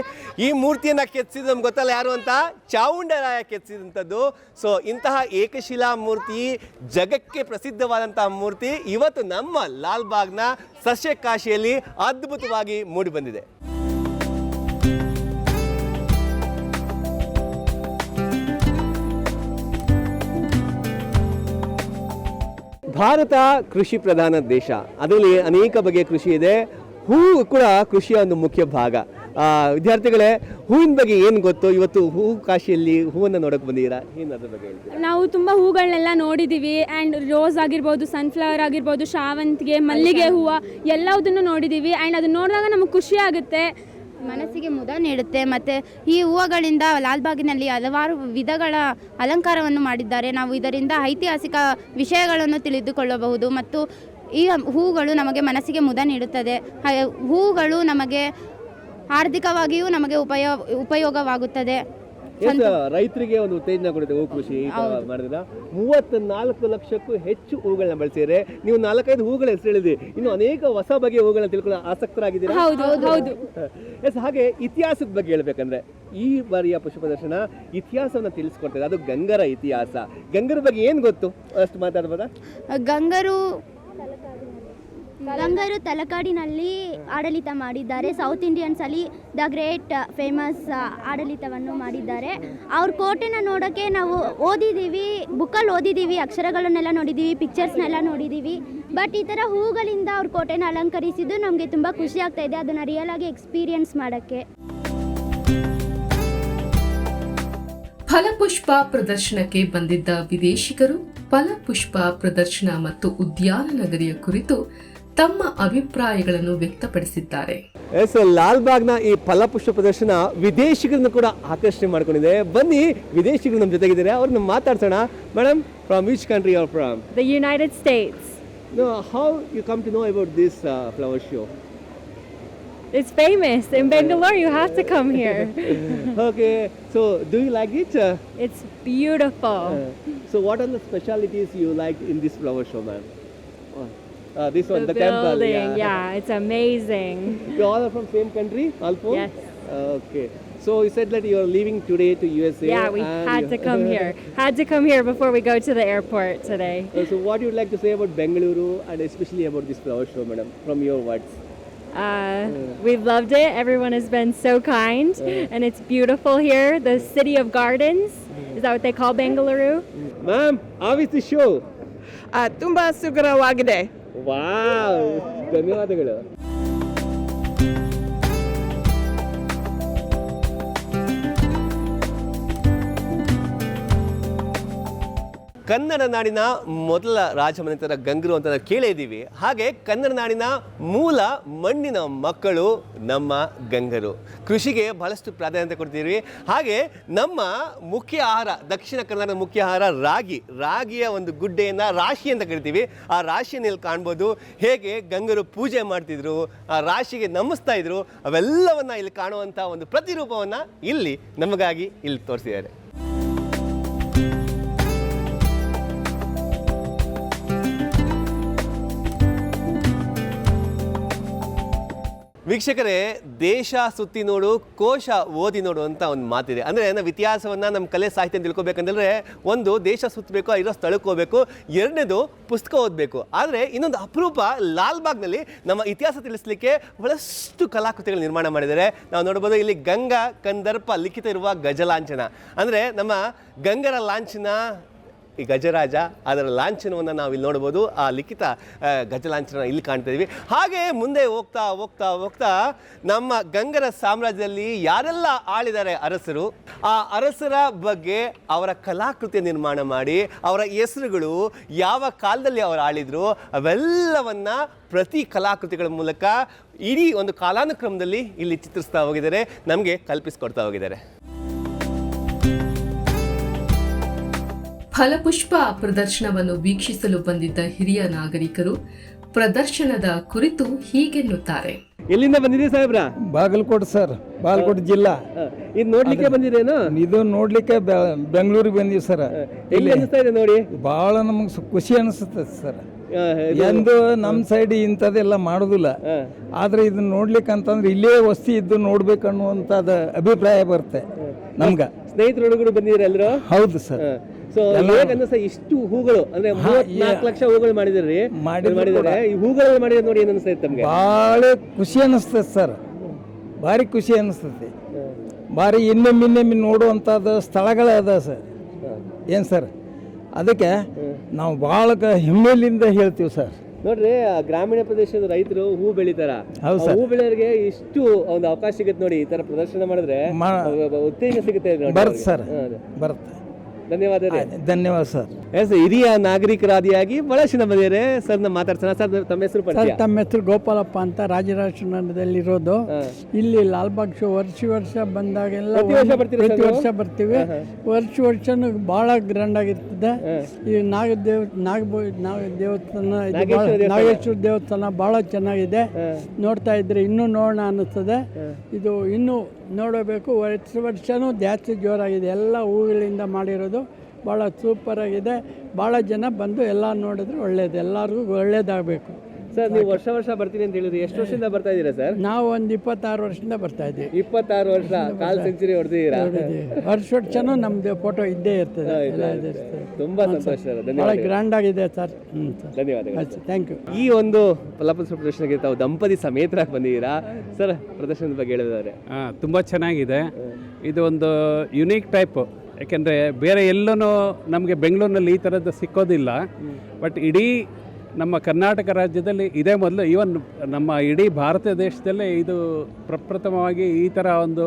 ಈ ಮೂರ್ತಿಯನ್ನು ಕೆತ್ತಿಸಿದ್ದು ನಮ್ಗೆ ಗೊತ್ತಲ್ಲ ಯಾರು ಅಂತ? ಚಾವುಂಡರಾಯ ಕೆತ್ತಿಸಿದಂಥದ್ದು. ಸೊ ಇಂತಹ ಏಕಶಿಲಾ ಮೂರ್ತಿ, ಜಗಕ್ಕೆ ಪ್ರಸಿದ್ಧವಾದಂತಹ ಮೂರ್ತಿ ಇವತ್ತು ನಮ್ಮ ಲಾಲ್ಬಾಗ್ನ ಸಸ್ಯಕಾಶಿಯಲ್ಲಿ ಅದ್ಭುತವಾಗಿ ಮೂಡಿಬಂದಿದೆ. ಭಾರತ ಕೃಷಿ ಪ್ರಧಾನ ದೇಶ, ಅದರಲ್ಲಿ ಅನೇಕ ಬಗೆಯ ಕೃಷಿ ಇದೆ. ಹೂವು ಕೂಡ ಕೃಷಿಯ ಒಂದು ಮುಖ್ಯ ಭಾಗ. ವಿದ್ಯಾರ್ಥಿಗಳೇ, ಹೂವಿನ ಬಗ್ಗೆ ಏನು ಗೊತ್ತು? ಇವತ್ತು ಹೂ ಕಾಶಿಯಲ್ಲಿ ಹೂವನ್ನು ನೋಡೋಕೆ ಬಂದಿದ್ದೀರಾ, ಏನು ಅದ್ರ ಬಗ್ಗೆ ಹೇಳ್ತೀರಾ? ನಾವು ತುಂಬ ಹೂಗಳನ್ನೆಲ್ಲ ನೋಡಿದ್ದೀವಿ. ಆ್ಯಂಡ್ ರೋಸ್ ಆಗಿರ್ಬೋದು, ಸನ್ಫ್ಲವರ್ ಆಗಿರ್ಬೋದು, ಶಾವಂತಿಗೆ, ಮಲ್ಲಿಗೆ ಹೂವು ಎಲ್ಲದನ್ನು ನೋಡಿದ್ದೀವಿ. ಆ್ಯಂಡ್ ಅದನ್ನ ನೋಡಿದಾಗ ನಮಗೆ ಖುಷಿ ಆಗುತ್ತೆ, ಮನಸ್ಸಿಗೆ ಮುದ ನೀಡುತ್ತೆ. ಮತ್ತು ಈ ಹೂವುಗಳಿಂದ ಲಾಲ್ಬಾಗಿನಲ್ಲಿ ಹಲವಾರು ವಿಧಗಳ ಅಲಂಕಾರವನ್ನು ಮಾಡಿದ್ದಾರೆ. ನಾವು ಇದರಿಂದ ಐತಿಹಾಸಿಕ ವಿಷಯಗಳನ್ನು ತಿಳಿದುಕೊಳ್ಳಬಹುದು. ಮತ್ತು ಈ ಹೂಗಳು ನಮಗೆ ಮನಸ್ಸಿಗೆ ಮುದ ನೀಡುತ್ತದೆ. ಹೂಗಳು ನಮಗೆ ಆರ್ಥಿಕವಾಗಿಯೂ ನಮಗೆ ಉಪಯೋಗವಾಗುತ್ತದೆ. ರೈತರಿಗೆ ಒಂದು ಉತ್ತೇಜನ ಕೊಡುತ್ತೆ ಹೂ ಕೃಷಿ ಮಾಡಿದ್ರ. 34 ಲಕ್ಷಕ್ಕೂ ಹೆಚ್ಚು ಹೂಗಳನ್ನ ಬೆಳೆಸಿದ್ರೆ ನೀವು 4-5 ಹೂಗಳ ಹೆಸರು ಹೇಳಿದ್ರಿ, ಇನ್ನು ಅನೇಕ ಹೊಸ ಬಗೆಯ ಹೂಗಳನ್ನ ತಿಳ್ಕೊಳ್ಳೋ ಆಸಕ್ತರಾಗಿದ್ದೀರಾ? ಹೌದು. ಎಸ್, ಹಾಗೆ ಇತಿಹಾಸದ ಬಗ್ಗೆ ಹೇಳ್ಬೇಕಂದ್ರೆ ಈ ಬಾರಿಯ ಪುಷ್ಪ ಪ್ರದರ್ಶನ ಇತಿಹಾಸವನ್ನ ತಿಳಿಸ್ಕೊಡ್ತದೆ. ಅದು ಗಂಗರ ಇತಿಹಾಸ. ಗಂಗರ ಬಗ್ಗೆ ಏನ್ ಗೊತ್ತು ಅಷ್ಟು ಮಾತಾಡ್ಬೋದಾ? ಗಂಗರು ತಲಕಾಡಿನಲ್ಲಿ ಆಡಳಿತ ಮಾಡಿದ್ದಾರೆ. ಸೌತ್ ಇಂಡಿಯನ್ಸಲ್ಲಿ ದ ಗ್ರೇಟ್ ಫೇಮಸ್ ಆಡಳಿತವನ್ನು ಮಾಡಿದ್ದಾರೆ. ಅವ್ರ ಕೋಟೆನ ನೋಡೋಕ್ಕೆ ನಾವು ಓದಿದ್ದೀವಿ, ಬುಕ್ಕಲ್ಲಿ ಓದಿದ್ದೀವಿ, ಅಕ್ಷರಗಳನ್ನೆಲ್ಲ ನೋಡಿದ್ದೀವಿ, ಪಿಕ್ಚರ್ಸ್ನೆಲ್ಲ ನೋಡಿದ್ದೀವಿ. ಬಟ್ ಈ ಥರ ಹೂಗಳಿಂದ ಅವ್ರ ಕೋಟೆನ ಅಲಂಕರಿಸಿದ್ದು ನಮಗೆ ತುಂಬ ಖುಷಿ ಆಗ್ತಾ ಇದೆ, ಅದನ್ನು ರಿಯಲ್ ಆಗಿ ಎಕ್ಸ್ಪೀರಿಯನ್ಸ್ ಮಾಡೋಕ್ಕೆ. ಫಲಪುಷ್ಪ ಪ್ರದರ್ಶನಕ್ಕೆ ಬಂದಿದ್ದ ವಿದೇಶಿಗರು ಫಲಪುಷ್ಪ ಪ್ರದರ್ಶನ ಮತ್ತು ಉದ್ಯಾನ ನಗರಿಯ ಕುರಿತು ತಮ್ಮ ಅಭಿಪ್ರಾಯಗಳನ್ನು ವ್ಯಕ್ತಪಡಿಸಿದ್ದಾರೆ. ಎಸ್, ಲಾಲ್ಬಾಗ್ನ ಈ ಫಲಪುಷ್ಪ ಪ್ರದರ್ಶನ ವಿದೇಶಿಗರನ್ನು ಕೂಡ ಆಕರ್ಷಣೆ ಮಾಡ್ಕೊಂಡಿದೆ. ಬನ್ನಿ, ವಿದೇಶಿಗರು ನಮ್ಮ ಜೊತೆಗಿದ್ದಾರೆ, ಅವ್ರನ್ನ ಮಾತಾಡ್ಸೋಣ. Madam, from which country are from? The United States. How you come to know about this flower show? It's famous in Bangalore. You have to come here. Okay, so do you like it? It's beautiful. So what are the specialities you like in this flower show, ma'am? This one, the temple. Building, yeah, it's amazing. You all are from same country, all four? Yes. Okay. So you said that you are leaving today to USA. Yeah, we had to come here. Had to come here before we go to the airport today. So what you would like to say about Bengaluru and especially about this flower show, madam, from your words? We've loved it. Everyone has been so kind, and it's beautiful here. The city of gardens, is that what they call Bengaluru? Ma'am, how is the show? ತುಂಬಾ ಸುಗರವಾಗಿದೆ. Wow, ಧನ್ಯವಾದಗಳು. ಕನ್ನಡ ನಾಡಿನ ಮೊದಲ ರಾಜಮನೆತನ ಗಂಗರು ಅಂತ ಕೇಳಿದ್ದೀವಿ. ಹಾಗೆ ಕನ್ನಡ ನಾಡಿನ ಮೂಲ ಮಣ್ಣಿನ ಮಕ್ಕಳು ನಮ್ಮ ಗಂಗರು. ಕೃಷಿಗೆ ಬಹಳಷ್ಟು ಪ್ರಾಧಾನ್ಯತೆ ಕೊಡ್ತೀವಿ. ಹಾಗೆ ನಮ್ಮ ಮುಖ್ಯ ಆಹಾರ, ದಕ್ಷಿಣ ಕನ್ನಡದ ಮುಖ್ಯ ಆಹಾರ ರಾಗಿಯ ಒಂದು ಗುಡ್ಡೆಯನ್ನು ರಾಶಿ ಅಂತ ಕರಿತೀವಿ. ಆ ರಾಶಿಯನ್ನು ಇಲ್ಲಿ ಕಾಣ್ಬೋದು. ಹೇಗೆ ಗಂಗರು ಪೂಜೆ ಮಾಡ್ತಿದ್ರು, ಆ ರಾಶಿಗೆ ನಮಿಸ್ತಾ ಇದ್ರು, ಅವೆಲ್ಲವನ್ನ ಇಲ್ಲಿ ಕಾಣುವಂಥ ಒಂದು ಪ್ರತಿರೂಪವನ್ನು ಇಲ್ಲಿ ನಮಗಾಗಿ ಇಲ್ಲಿ ತೋರಿಸಿದ್ದಾರೆ. ವೀಕ್ಷಕರೇ, ದೇಶ ಸುತ್ತಿ ನೋಡು, ಕೋಶ ಓದಿ ನೋಡು ಅಂತ ಒಂದು ಮಾತಿದೆ. ಅಂದರೆ ನಾವು ಇತಿಹಾಸವನ್ನು, ನಮ್ಮ ಕಲೆ ಸಾಹಿತ್ಯ ತಿಳ್ಕೊಬೇಕಂದ್ರೆ ಒಂದು ದೇಶ ಸುತ್ತಬೇಕು, ಇರೋ ಸ್ಥಳಕ್ಕೆ ಹೋಗಬೇಕು, ಎರಡನೇದು ಪುಸ್ತಕ ಓದಬೇಕು. ಆದರೆ ಇನ್ನೊಂದು ಅಪರೂಪ, ಲಾಲ್ಬಾಗ್ನಲ್ಲಿ ನಮ್ಮ ಇತಿಹಾಸ ತಿಳಿಸ್ಲಿಕ್ಕೆ ಬಹಳಷ್ಟು ಕಲಾಕೃತಿಗಳು ನಿರ್ಮಾಣ ಮಾಡಿದ್ದಾರೆ. ನಾವು ನೋಡ್ಬೋದು ಇಲ್ಲಿ ಗಂಗಾ ಕಂದರ್ಪ ಲಿಖಿತ ಇರುವ ಗಜಲಾಂಛನ. ಅಂದರೆ ನಮ್ಮ ಗಂಗರ ಲಾಂಛನ ಈ ಗಜರಾಜ, ಅದರ ಲಾಂಛನವನ್ನು ನಾವು ಇಲ್ಲಿ ನೋಡ್ಬೋದು. ಆ ಲಿಖಿತ ಗಜಲಾಂಛನ ಇಲ್ಲಿ ಕಾಣ್ತಾ ಇದ್ದೀವಿ. ಹಾಗೆ ಮುಂದೆ ಹೋಗ್ತಾ ಹೋಗ್ತಾ ಹೋಗ್ತಾ ನಮ್ಮ ಗಂಗರ ಸಾಮ್ರಾಜ್ಯದಲ್ಲಿ ಯಾರೆಲ್ಲ ಆಳಿದ್ದಾರೆ ಅರಸರು, ಆ ಅರಸರ ಬಗ್ಗೆ ಅವರ ಕಲಾಕೃತಿ ನಿರ್ಮಾಣ ಮಾಡಿ, ಅವರ ಹೆಸರುಗಳು, ಯಾವ ಕಾಲದಲ್ಲಿ ಅವರು ಆಳಿದ್ರು, ಅವೆಲ್ಲವನ್ನ ಪ್ರತಿ ಕಲಾಕೃತಿಗಳ ಮೂಲಕ ಇಡೀ ಒಂದು ಕಾಲಾನುಕ್ರಮದಲ್ಲಿ ಇಲ್ಲಿ ಚಿತ್ರಿಸ್ತಾ ಹೋಗಿದ್ದಾರೆ, ನಮಗೆ ಕಲ್ಪಿಸ್ಕೊಡ್ತಾ ಹೋಗಿದ್ದಾರೆ. ಫಲಪುಷ್ಪ ಪ್ರದರ್ಶನವನ್ನು ವೀಕ್ಷಿಸಲು ಬಂದಿದ್ದ ಹಿರಿಯ ನಾಗರಿಕರು ಪ್ರದರ್ಶನದ ಕುರಿತು ಹೀಗೆನ್ನುತ್ತಾರೆ. ಎಲ್ಲಿಂದ ಬಂದಿದೆ ಸಾಹೇಬ್ರ? ಬಾಗಲಕೋಟೆ ಸರ್, ಬಾಗಲಕೋಟೆ ಜಿಲ್ಲಾ. ಇದು ನೋಡ್ಲಿಕ್ಕೆ ಬಂದಿರೇನು? ಇದು ನೋಡ್ಲಿಕ್ಕೆ ಬೆಂಗಳೂರಿಗೆ ಬಂದೀವಿ ಸರ್. ಇಲ್ಲಿ ಅನಿಸ್ತಾ ಇದೆ ನೋಡಿ, ಬಹಳ ನಮಗೆ ಖುಷಿ ಅನಿಸುತ್ತೆ ಸರ್. ಎಂದು ನಮ್ಮ ಸೈಡ್ ಇಂಥದ್ದೆಲ್ಲ ಮಾಡೋದಿಲ್ಲ, ಆದ್ರೆ ಇದನ್ನ ನೋಡ್ಲಿಕ್ಕೆ ಅಂತಂದ್ರೆ ಇಲ್ಲೇ ವಸ್ತಿ ಇದ್ದು ನೋಡ್ಬೇಕನ್ನುವಂಥದ್ದು ಅಭಿಪ್ರಾಯ ಬರುತ್ತೆ ನಮ್ಗೆ. ಸ್ನೇಹಿತರೊಳಗಡೆ ಬಂದಿದ್ದೀರಾ ಎಲ್ಲರೂ? ಹೌದು ಸರ್. ಸೊ ಇಷ್ಟು ಹೂಗಳು ಅಂದ್ರೆ 34 ಲಕ್ಷ ಹೂಗಳು ಮಾಡಿದ್ರಿ, ಮಾಡಿದ್ದಾರೆ. ಈ ಹೂಗಳು ಮಾಡಿದ್ರೆ ನೋಡಿ ಏನ್ ಅನಿಸ್ತೈತೆ ತಮ್ಗೆ? ಭಾಳ ಖುಷಿ ಅನಿಸ್ತದೆ ಸರ್, ಭಾರಿ ಖುಷಿ ಅನಿಸ್ತೈತಿ. ಭಾರಿ ಇನ್ನೊಮ್ಮೆ ನೋಡುವಂಥದ್ದು ಸ್ಥಳಗಳೇ ಅದ ಸರ್. ಏನು ಸರ್, ಅದಕ್ಕೆ ನಾವು ಭಾಳ ಹೆಮ್ಮೆಲಿಂದ ಹೇಳ್ತೀವಿ ಸರ್. ನೋಡ್ರಿ, ಗ್ರಾಮೀಣ ಪ್ರದೇಶದ ರೈತರು ಹೂ ಬೆಳಿತಾರ, ಹೂ ಬೆಳೆಯೋರಿಗೆ ಇಷ್ಟು ಒಂದು ಅವಕಾಶ ಸಿಗುತ್ತೆ ನೋಡಿ. ಈ ತರ ಪ್ರದರ್ಶನ ಮಾಡಿದ್ರೆ ಉತ್ತೇಜನ ಸಿಗುತ್ತೆ. ಬರುತ್ತೆ ಸರ್, ಬರುತ್ತೆ. ಧನ್ಯವಾದ ರೀ. ಧನ್ಯವಾದ ಸರ್. ಎಸ್, ಹಿರಿಯ ನಾಗರಿಕರಾದಿಯಾಗಿ ಬಹಳ ಜನ ಬಂದಿದ್ದಾರೆ. ಸರ್ ನಮ್ಮ ಮಾತಾಡ್ಸೋಣ. ಸರ್ ತಮ್ಮ ಹೆಸರು ಸರ್, ಪರಿಚಯ? ತಮ್ಮ ಹೆಸರು ಗೋಪಾಲಪ್ಪ ಅಂತ, ರಾಜರಾಜೇಶ್ವರದಲ್ಲಿರೋದು. ಇಲ್ಲಿ ಲಾಲ್ಬಾಗ್ ಶೋ ವರ್ಷ ಬಂದಾಗೆಲ್ಲ ಪ್ರತಿ ವರ್ಷ ಬರ್ತೀರಾ ಪ್ರತಿ ಸರ್ ವರ್ಷ ನೀವು? ಬರ್ತೀವಿ. ವರ್ಷನೂ ಭಾಳ ಗ್ರ್ಯಾಂಡ್ ಆಗಿರ್ತದೆ. ಈ ನಾಗೇಶ್ವರ ದೇವಸ್ಥಾನ ಭಾಳ ಚೆನ್ನಾಗಿದೆ. ನೋಡ್ತಾ ಇದ್ರೆ ಇನ್ನೂ ನೋಡೋಣ ಅನ್ನಿಸ್ತದೆ. ಇದು ಇನ್ನೂ ನೋಡಬೇಕು. ವರ್ಷನೂ ಜಾಸ್ತಿ ಜೋರಾಗಿದೆ. ಎಲ್ಲ ಹೂಗಳಿಂದ ಮಾಡಿರೋದು ಭಾಳ ಸೂಪರಾಗಿದೆ. ಭಾಳ ಜನ ಬಂದು ಎಲ್ಲ ನೋಡಿದ್ರೆ ಒಳ್ಳೇದು, ಎಲ್ಲರಿಗೂ ಒಳ್ಳೇದಾಗಬೇಕು. ಸರ್, ನೀವು ವರ್ಷ ಬರ್ತೀನಿ ಅಂತ ಹೇಳಿದ್ರಿ. ಎಷ್ಟು ವರ್ಷದಿಂದ ಬರ್ತಾ ಇದ್ದೀರಾ ಸರ್? ನಾವು ಒಂದು 26 ವರ್ಷದಿಂದ ಬರ್ತಾ ಇದ್ದೀವಿ. 26 ವರ್ಷ, ಕಾಲ್ ಸೆಂಚುರಿ ಹೊಡೆದಿದ್ದೀರಾ. ವರ್ಷನೂ ನಮ್ಮದು ಫೋಟೋ ಇದ್ದೇ ಇರ್ತದೆ. ತುಂಬಾ ಸಂತೋಷ ಸರ್. ಭಾಳ ಧನ್ಯವಾದ. ಗ್ರ್ಯಾಂಡ್ ಆಗಿದೆ ಸರ್. ಧನ್ಯವಾದಗಳು. Thank you. ಈ ಒಂದು ಫಲಾಫಲ ಪ್ರದರ್ಶನಕ್ಕೆ ತಾವು ದಂಪತಿ ಸಮೇತರಾಗಿ ಬಂದಿದ್ದೀರಾ. ಸರ್, ಪ್ರದರ್ಶನದ ಬಗ್ಗೆ ಹೇಳಿದ್ದಾರೆ. ತುಂಬ ಚೆನ್ನಾಗಿದೆ. ಇದು ಒಂದು ಯುನೀಕ್ ಟೈಪು. ಯಾಕೆಂದರೆ ಬೇರೆ ಎಲ್ಲೂ ನಮಗೆ ಬೆಂಗಳೂರಿನಲ್ಲಿ ಈ ಥರದ್ದು ಸಿಕ್ಕೋದಿಲ್ಲ. ಬಟ್ ಇಡೀ ನಮ್ಮ ಕರ್ನಾಟಕ ರಾಜ್ಯದಲ್ಲಿ ಇದೇ ಮೊದಲು, ಈವನ್ ನಮ್ಮ ಇಡೀ ಭಾರತ ದೇಶದಲ್ಲೇ ಇದು ಪ್ರಪ್ರಥಮವಾಗಿ ಈ ಥರ ಒಂದು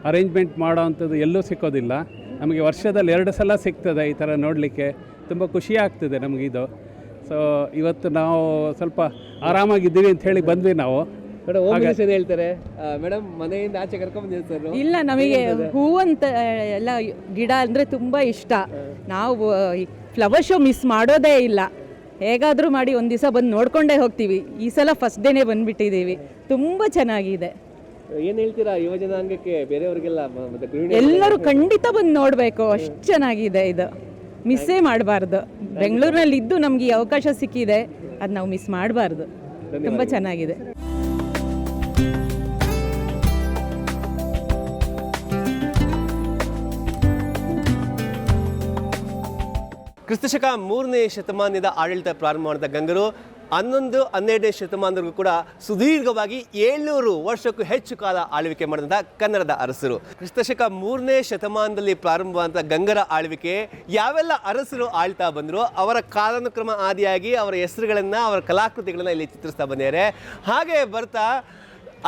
ಅರೇಂಜ್ಮೆಂಟ್ ಮಾಡೋ ಅಂಥದ್ದು ಎಲ್ಲೂ ಸಿಕ್ಕೋದಿಲ್ಲ. ನಮಗೆ ವರ್ಷದಲ್ಲಿ 2 ಸಲ ಸಿಗ್ತದೆ ಈ ಥರ ನೋಡಲಿಕ್ಕೆ. ತುಂಬ ಖುಷಿ ಆಗ್ತದೆ ನಮಗಿದು. ಸೊ ಇವತ್ತು ನಾವು ಸ್ವಲ್ಪ ಆರಾಮಾಗಿದ್ದೀವಿ ಅಂತ ಹೇಳಿ ಬಂದ್ವಿ ನಾವು. ಮೇಡಮ್ ಹೇಳ್ತಾರೆ, ಮೇಡಮ್ ಮನೆಯಿಂದ ಆಚೆ ಕರ್ಕೊಂಡ್ ಬಂದಿದ್ದಾರೆ ಸರ್. ಇಲ್ಲ, ನಮಗೆ ಹೂವಂತ ಎಲ್ಲ ಗಿಡ ಅಂದರೆ ತುಂಬ ಇಷ್ಟ. ನಾವು ಫ್ಲವರ್ ಶೋ ಮಿಸ್ ಮಾಡೋದೇ ಇಲ್ಲ. ಹೇಗಾದರೂ ಮಾಡಿ ಒಂದು ದಿವಸ ಬಂದು ನೋಡ್ಕೊಂಡೇ ಹೋಗ್ತೀವಿ. ಈ ಸಲ ಫಸ್ಟ್ ಡೇನೇ ಬಂದುಬಿಟ್ಟಿದ್ದೀವಿ. ತುಂಬ ಚೆನ್ನಾಗಿದೆ. ಏನು ಹೇಳ್ತೀರಾ ಯುವಜನಾಂಗಕ್ಕೆ, ಬೇರೆಯವರಿಗೆಲ್ಲ? ಎಲ್ಲರೂ ಖಂಡಿತ ಬಂದು ನೋಡಬೇಕು. ಅಷ್ಟು ಚೆನ್ನಾಗಿದೆ ಇದು. ಮಿಸ್ಸೇ ಮಾಡಬಾರ್ದು. ಬೆಂಗಳೂರಿನಲ್ಲಿ ಇದ್ದು ನಮಗೆ ಈ ಅವಕಾಶ ಸಿಕ್ಕಿದೆ, ಅದು ನಾವು ಮಿಸ್ ಮಾಡಬಾರ್ದು. ತುಂಬ ಚೆನ್ನಾಗಿದೆ. ಕ್ರಿಸ್ತಶಕ 3ನೇ ಶತಮಾನದ ಆಡಳಿತ ಪ್ರಾರಂಭ ಮಾಡಿದ ಗಂಗರು 11-12ನೇ ಶತಮಾನದವರೆಗೂ ಕೂಡ ಸುದೀರ್ಘವಾಗಿ 700 ವರ್ಷಕ್ಕೂ ಹೆಚ್ಚು ಕಾಲ ಆಳ್ವಿಕೆ ಮಾಡಿದಂಥ ಕನ್ನಡದ ಅರಸರು. ಕ್ರಿಸ್ತಶಕ 3ನೇ ಶತಮಾನದಲ್ಲಿ ಪ್ರಾರಂಭವಾದಂಥ ಗಂಗರ ಆಳ್ವಿಕೆ ಯಾವೆಲ್ಲ ಅರಸರು ಆಳ್ತಾ ಬಂದರು, ಅವರ ಕಾಲಾನುಕ್ರಮ ಆದಿಯಾಗಿ ಅವರ ಹೆಸರುಗಳನ್ನು, ಅವರ ಕಲಾಕೃತಿಗಳನ್ನು ಇಲ್ಲಿ ಚಿತ್ರಿಸ್ತಾ ಬಂದಿದ್ದಾರೆ. ಹಾಗೆ ಬರ್ತಾ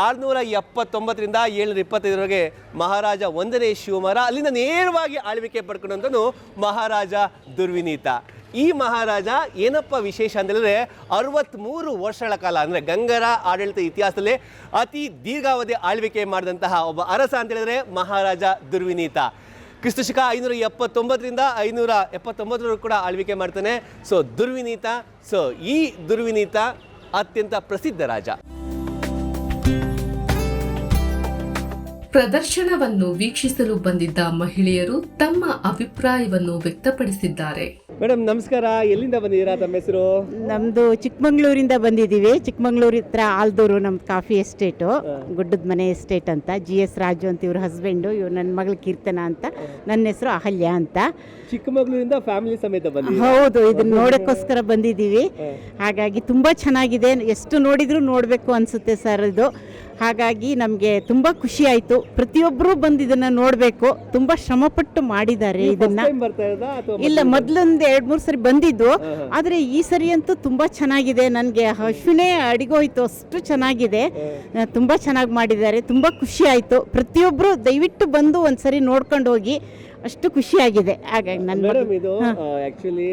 679ರಿಂದ 725ರವರೆಗೆ ಮಹಾರಾಜ 1ನೇ ಶಿವಮರ ಅಲ್ಲಿಂದ ನೇರವಾಗಿ ಆಳ್ವಿಕೆ ಪಡ್ಕೊಂಡಂತನು ಮಹಾರಾಜ ದುರ್ವಿನೀತ. ಈ ಮಹಾರಾಜ ಏನಪ್ಪ ವಿಶೇಷ ಅಂತ ಹೇಳಿದ್ರೆ 63 ವರ್ಷಗಳ ಕಾಲ, ಅಂದರೆ ಗಂಗರ ಆಡಳಿತ ಇತಿಹಾಸದಲ್ಲೇ ಅತಿ ದೀರ್ಘಾವಧಿ ಆಳ್ವಿಕೆ ಮಾಡಿದಂತಹ ಒಬ್ಬ ಅರಸ ಅಂತ ಹೇಳಿದ್ರೆ ಮಹಾರಾಜ ದುರ್ವಿನೀತ. ಕ್ರಿಸ್ತಶಕ 579ರಿಂದ 579ರವರೆಗೂ ಕೂಡ ಆಳ್ವಿಕೆ ಮಾಡ್ತಾನೆ. ಸೊ ದುರ್ವಿನೀತ. ಸೊ ಈ ದುರ್ವಿನೀತ ಅತ್ಯಂತ ಪ್ರಸಿದ್ಧ ರಾಜ. ಪ್ರದರ್ಶನವನ್ನು ವೀಕ್ಷಿಸಲು ಬಂದಿದ್ದ ಮಹಿಳೆಯರು ತಮ್ಮ ಅಭಿಪ್ರಾಯವನ್ನು ವ್ಯಕ್ತಪಡಿಸಿದ್ದಾರೆ. ಮೇಡಮ್ ನಮಸ್ಕಾರ, ಎಲ್ಲಿಂದ ಬಂದಿದ್ದೀರಾ? ತಮ್ಮ ಹೆಸರು? ನಮ್ಮದು ಚಿಕ್ಕಮಂಗ್ಳೂರಿಂದ ಬಂದಿದ್ದೀವಿ. ಚಿಕ್ಕಮಂಗ್ಳೂರು ಹತ್ರ ಆಲ್ದೂರು ನಮ್ಮ ಕಾಫಿ ಎಸ್ಟೇಟು, ಗುಡ್ಡದ ಮನೆ ಎಸ್ಟೇಟ್ ಅಂತ. GS ರಾಜು ಅಂತ ಇವ್ರ ಹಸ್ಬೆಂಡು, ಇವ್ರು ನನ್ನ ಮಗಳು ಕೀರ್ತನ ಅಂತ. ನನ್ನ ಹೆಸರು ಅಹಲ್ಯ ಅಂತ. ಚಿಕ್ಕಮಗಳೂರಿಂದ ಫ್ಯಾಮಿಲಿ ಸಮೇತ ಬಂದಿದ್ದೀವಿ? ಹೌದು, ಇದನ್ನ ನೋಡೋಕ್ಕೋಸ್ಕರ ಬಂದಿದ್ದೀವಿ. ಹಾಗಾಗಿ ತುಂಬ ಚೆನ್ನಾಗಿದೆ. ಎಷ್ಟು ನೋಡಿದರೂ ನೋಡಬೇಕು ಅನಿಸುತ್ತೆ ಸರ್ ಇದು. ಹಾಗಾಗಿ ನಮಗೆ ತುಂಬ ಖುಷಿ ಆಯಿತು. ಪ್ರತಿಯೊಬ್ಬರೂ ಬಂದು ಇದನ್ನು ನೋಡಬೇಕು. ತುಂಬ ಶ್ರಮಪಟ್ಟು ಮಾಡಿದ್ದಾರೆ ಇದನ್ನು. ಇಲ್ಲ, ಮೊದಲೊಂದು 2-3 ಸರಿ ಬಂದಿದ್ದು, ಆದರೆ ಈ ಸರಿ ಅಂತೂ ತುಂಬ ಚೆನ್ನಾಗಿದೆ. ನನಗೆ ಹಶ್ವಿನೇ ಅಡಿಗೋಯ್ತು, ಅಷ್ಟು ಚೆನ್ನಾಗಿದೆ. ತುಂಬ ಚೆನ್ನಾಗಿ ಮಾಡಿದ್ದಾರೆ. ತುಂಬ ಖುಷಿ ಆಯಿತು. ಪ್ರತಿಯೊಬ್ಬರು ದಯವಿಟ್ಟು ಬಂದು ಒಂದು ಸರಿ ನೋಡ್ಕೊಂಡು ಹೋಗಿ. ಅಷ್ಟು ಖುಷಿಯಾಗಿದೆ. ಹಾಗಾಗಿ ಮೇಡಮ್ ಇದು ಆಕ್ಚುಲಿ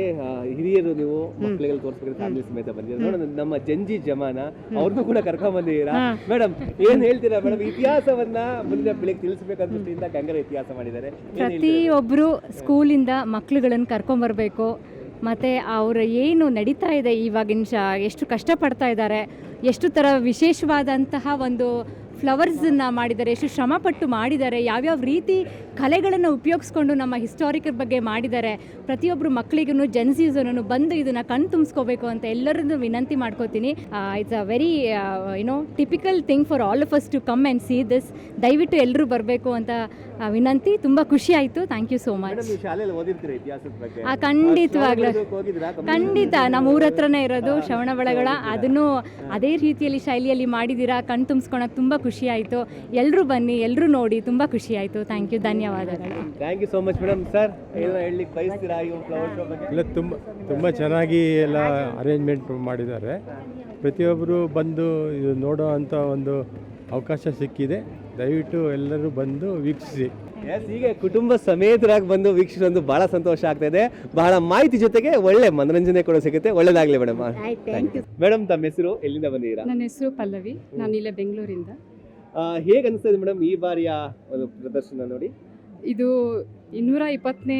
ಹಿರಿಯರು, ನೀವು ಮಕ್ಕಳಿಗೆ ತೋರಿಸ್ಬೇಕು ಫ್ಯಾಮಿಲಿ ಸಮೇತ ಬಂದಿದ್ದೀರಾ. ನಮ್ಮ ಜಂಜಿ ಜಮಾನ ಅವ್ರನ್ನೂ ಕೂಡ ಕರ್ಕೊಂಡ್ ಬಂದಿದ್ದೀರಾ. ಮೇಡಮ್ ಏನ್ ಹೇಳ್ತೀರಾ ಮೇಡಮ್? ಇತಿಹಾಸವನ್ನ ಮುಂದೆ ಬೆಳಿಗ್ಗೆ ತಿಳಿಸ್ಬೇಕಂತ ದೃಷ್ಟಿಯಿಂದ ಗಂಗರ ಇತಿಹಾಸ ಮಾಡಿದ್ದಾರೆ. ಪ್ರತಿಯೊಬ್ಬರು ಸ್ಕೂಲಿಂದ ಮಕ್ಕಳುಗಳನ್ನು ಕರ್ಕೊಂಬರ್ಬೇಕು. ಮತ್ತು ಅವರು ಏನು ನಡೀತಾ ಇದೆ ಇವಾಗಿನ ಎಷ್ಟು ಕಷ್ಟಪಡ್ತಾ ಇದ್ದಾರೆ, ಎಷ್ಟು ಥರ ವಿಶೇಷವಾದಂತಹ ಒಂದು ಫ್ಲವರ್ಸನ್ನು ಮಾಡಿದ್ದಾರೆ, ಎಷ್ಟು ಶ್ರಮಪಟ್ಟು ಮಾಡಿದ್ದಾರೆ, ಯಾವ್ಯಾವ ರೀತಿ ಕಲೆಗಳನ್ನು ಉಪಯೋಗಿಸ್ಕೊಂಡು ನಮ್ಮ ಹಿಸ್ಟಾರಿಕಲ್ ಬಗ್ಗೆ ಮಾಡಿದ್ದಾರೆ. ಪ್ರತಿಯೊಬ್ಬರು ಮಕ್ಕಳಿಗೂ ಜನ್ಸೀಸನ್ನು ಬಂದು ಇದನ್ನು ಕಣ್ ತುಂಬಿಸ್ಕೋಬೇಕು ಅಂತ ಎಲ್ಲರನ್ನೂ ವಿನಂತಿ ಮಾಡ್ಕೋತೀನಿ. It's a very typical thing for all of us to come and see this. ದಯವಿಟ್ಟು ಎಲ್ಲರೂ ಬರಬೇಕು ಅಂತ ವಿನಂತಿ. ತುಂಬ ಖುಷಿ ಆಯಿತು. Thank you so much. ಖಂಡಿತವಾಗ್ಲೂ, ಖಂಡಿತ ನಮ್ಮ ಊರ ಹತ್ರನೇ ಇರೋದು ಶ್ರವಣಬೆಳಗೊಳ. ಅದನ್ನು ಅದೇ ರೀತಿಯಲ್ಲಿ ಶೈಲಿಯಲ್ಲಿ ಮಾಡಿದ್ದೀರಾ. ಕಣ್ ತುಂಬಿಸ್ಕೊಳಕ್ಕೆ ತುಂಬ ಖುಷಿ ಆಯಿತು. ಎಲ್ಲರೂ ಬನ್ನಿ, ಎಲ್ಲರೂ ನೋಡಿ. ತುಂಬ ಖುಷಿ ಆಯಿತು. ಥ್ಯಾಂಕ್ ಯು, ಧನ್ಯವಾದಗಳು. Thank you so much madam. Sir ಏನೋ ಹೇಳಲಿಕ್ಕೆ ಬಯಸ್ತೀರಾ ಈ ಫ್ಲವರ್ ಶೋ ಬಗ್ಗೆ? ಇಲ್ಲ, ತುಂಬ ಚೆನ್ನಾಗಿ ಎಲ್ಲ ಅರೇಂಜ್ಮೆಂಟ್ ಮಾಡಿದ್ದಾರೆ. ಪ್ರತಿಯೊಬ್ಬರು ಬಂದು ಇದು ನೋಡೋ ಅಂಥ ಒಂದು ಅವಕಾಶ ಸಿಕ್ಕಿದೆ. ದಯವಿಟ್ಟು ಎಲ್ಲರೂ ಬಂದು ವೀಕ್ಷಿಸಿ. ಹೀಗೆ ಕುಟುಂಬ ಸಮೇತರಾಗಿ ಬಂದು ವೀಕ್ಷಿಸೋದು ಬಹಳ ಸಂತೋಷ ಆಗ್ತಾ ಇದೆ. ಬಹಳ ಮಾಹಿತಿ ಜೊತೆಗೆ ಒಳ್ಳೆ ಮನರಂಜನೆ ಕೂಡ ಸಿಗುತ್ತೆ. ಒಳ್ಳೇದಾಗಲಿ ಮೇಡಮ್. ಮೇಡಮ್, ತಮ್ಮ ಹೆಸರು, ಎಲ್ಲಿಂದ ಬಂದಿದ್ದೀರಾ? ನನ್ನ ಹೆಸರು ಪಲ್ಲವಿ, ನಾನು ಇಲ್ಲೇ ಬೆಂಗಳೂರಿಂದ. ಹೇಗೆ ಅನಿಸ್ತದೆ ಮೇಡಮ್ ಈ ಬಾರಿಯ ಒಂದು ಪ್ರದರ್ಶನ ನೋಡಿ? ಇದು 220ನೇ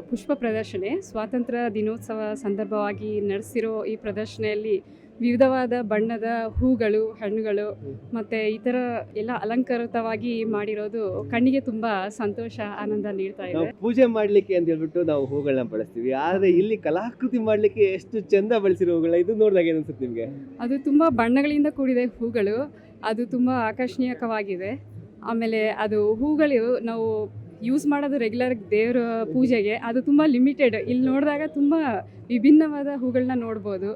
ಪುಷ್ಪ ಪ್ರದರ್ಶನ. ಸ್ವಾತಂತ್ರ್ಯ ದಿನೋತ್ಸವ ಸಂದರ್ಭವಾಗಿ ನಡೆಸಿರೋ ಈ ಪ್ರದರ್ಶನೆಯಲ್ಲಿ ವಿವಿಧವಾದ ಬಣ್ಣದ ಹೂಗಳು, ಹಣ್ಣುಗಳು ಮತ್ತು ಈ ಥರ ಎಲ್ಲ ಅಲಂಕೃತವಾಗಿ ಮಾಡಿರೋದು ಕಣ್ಣಿಗೆ ತುಂಬ ಸಂತೋಷ, ಆನಂದ ನೀಡ್ತಾ ಇದೆ. ಪೂಜೆ ಮಾಡಲಿಕ್ಕೆ ಅಂತ ಹೇಳ್ಬಿಟ್ಟು ನಾವು ಹೂಗಳನ್ನ ಬಳಸ್ತೀವಿ, ಆದರೆ ಇಲ್ಲಿ ಕಲಾಕೃತಿ ಮಾಡಲಿಕ್ಕೆ ಎಷ್ಟು ಚಂದ ಬಳಸಿರೋ ಹೂಗಳ ಇದು ನೋಡಿದಾಗ ಏನು ಅನ್ಸುತ್ತೆ ನಿಮಗೆ? ಅದು ತುಂಬ ಬಣ್ಣಗಳಿಂದ ಕೂಡಿದೆ ಹೂಗಳು, ಅದು ತುಂಬ ಆಕರ್ಷಣೀಯಕವಾಗಿದೆ. ಆಮೇಲೆ ಅದು ಹೂಗಳು ನಾವು ಯೂಸ್ ಮಾಡೋದು ರೆಗ್ಯುಲರ್ ದೇವರ ಪೂಜೆಗೆ, ಅದು ತುಂಬ ಲಿಮಿಟೆಡ್. ಇಲ್ಲಿ ನೋಡಿದಾಗ ತುಂಬ ವಿಭಿನ್ನವಾದ ಹೂಗಳನ್ನ ನೋಡ್ಬೋದು.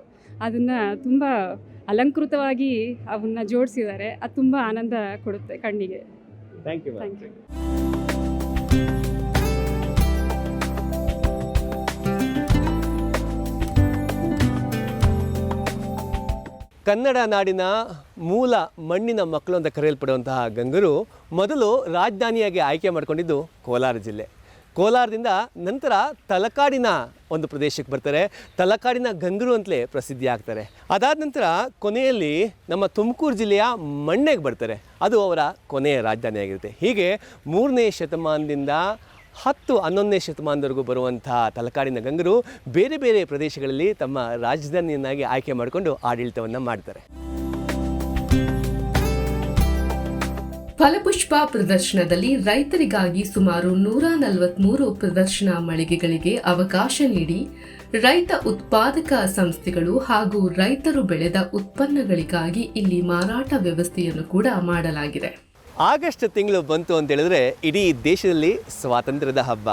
ಅದನ್ನು ತುಂಬ ಅಲಂಕೃತವಾಗಿ ಅವನ್ನ ಜೋಡಿಸಿದ್ದಾರೆ. ಅದು ತುಂಬ ಆನಂದ ಕೊಡುತ್ತೆ ಕಣ್ಣಿಗೆ. Thank you. ಕನ್ನಡ ನಾಡಿನ ಮೂಲ ಮಣ್ಣಿನ ಮಕ್ಕಳು ಅಂತ ಕರೆಯಲ್ಪಡುವಂತಹ ಗಂಗರು ಮೊದಲು ರಾಜಧಾನಿಯಾಗಿ ಆಯ್ಕೆ ಮಾಡಿಕೊಂಡಿದ್ದು ಕೋಲಾರ ಜಿಲ್ಲೆ. ಕೋಲಾರದಿಂದ ನಂತರ ತಲಕಾಡಿನ ಒಂದು ಪ್ರದೇಶಕ್ಕೆ ಬರ್ತಾರೆ. ತಲಕಾಡಿನ ಗಂಗರು ಅಂತಲೇ ಪ್ರಸಿದ್ಧಿ ಆಗ್ತಾರೆ. ಅದಾದ ನಂತರ ಕೊನೆಯಲ್ಲಿ ನಮ್ಮ ತುಮಕೂರು ಜಿಲ್ಲೆಯ ಮಣ್ಣೆಗೆ ಬರ್ತಾರೆ. ಅದು ಅವರ ಕೊನೆಯ ರಾಜಧಾನಿಯಾಗಿರುತ್ತೆ. ಹೀಗೆ 3ನೇ ಶತಮಾನದಿಂದ 10-11ನೇ ಶತಮಾನದವರೆಗೂ ಬರುವಂಥ ತಲಕಾಡಿನ ಗಂಗರು ಬೇರೆ ಬೇರೆ ಪ್ರದೇಶಗಳಲ್ಲಿ ತಮ್ಮ ರಾಜಧಾನಿಯನ್ನಾಗಿ ಆಯ್ಕೆ ಮಾಡಿಕೊಂಡು ಆಡಳಿತವನ್ನು ಮಾಡ್ತಾರೆ. ಫಲಪುಷ್ಪ ಪ್ರದರ್ಶನದಲ್ಲಿ ರೈತರಿಗಾಗಿ ಸುಮಾರು 143 ಪ್ರದರ್ಶನ ಮಳಿಗೆಗಳಿಗೆ ಅವಕಾಶ ನೀಡಿ ರೈತ ಉತ್ಪಾದಕ ಸಂಸ್ಥೆಗಳು ಹಾಗೂ ರೈತರು ಬೆಳೆದ ಉತ್ಪನ್ನಗಳಿಗಾಗಿ ಇಲ್ಲಿ ಮಾರಾಟ ವ್ಯವಸ್ಥೆಯನ್ನು ಕೂಡ ಮಾಡಲಾಗಿದೆ. ಆಗಸ್ಟ್ ತಿಂಗಳು ಬಂತು ಅಂತ ಹೇಳಿದ್ರೆ ಇಡೀ ದೇಶದಲ್ಲಿ ಸ್ವಾತಂತ್ರ್ಯದ ಹಬ್ಬ,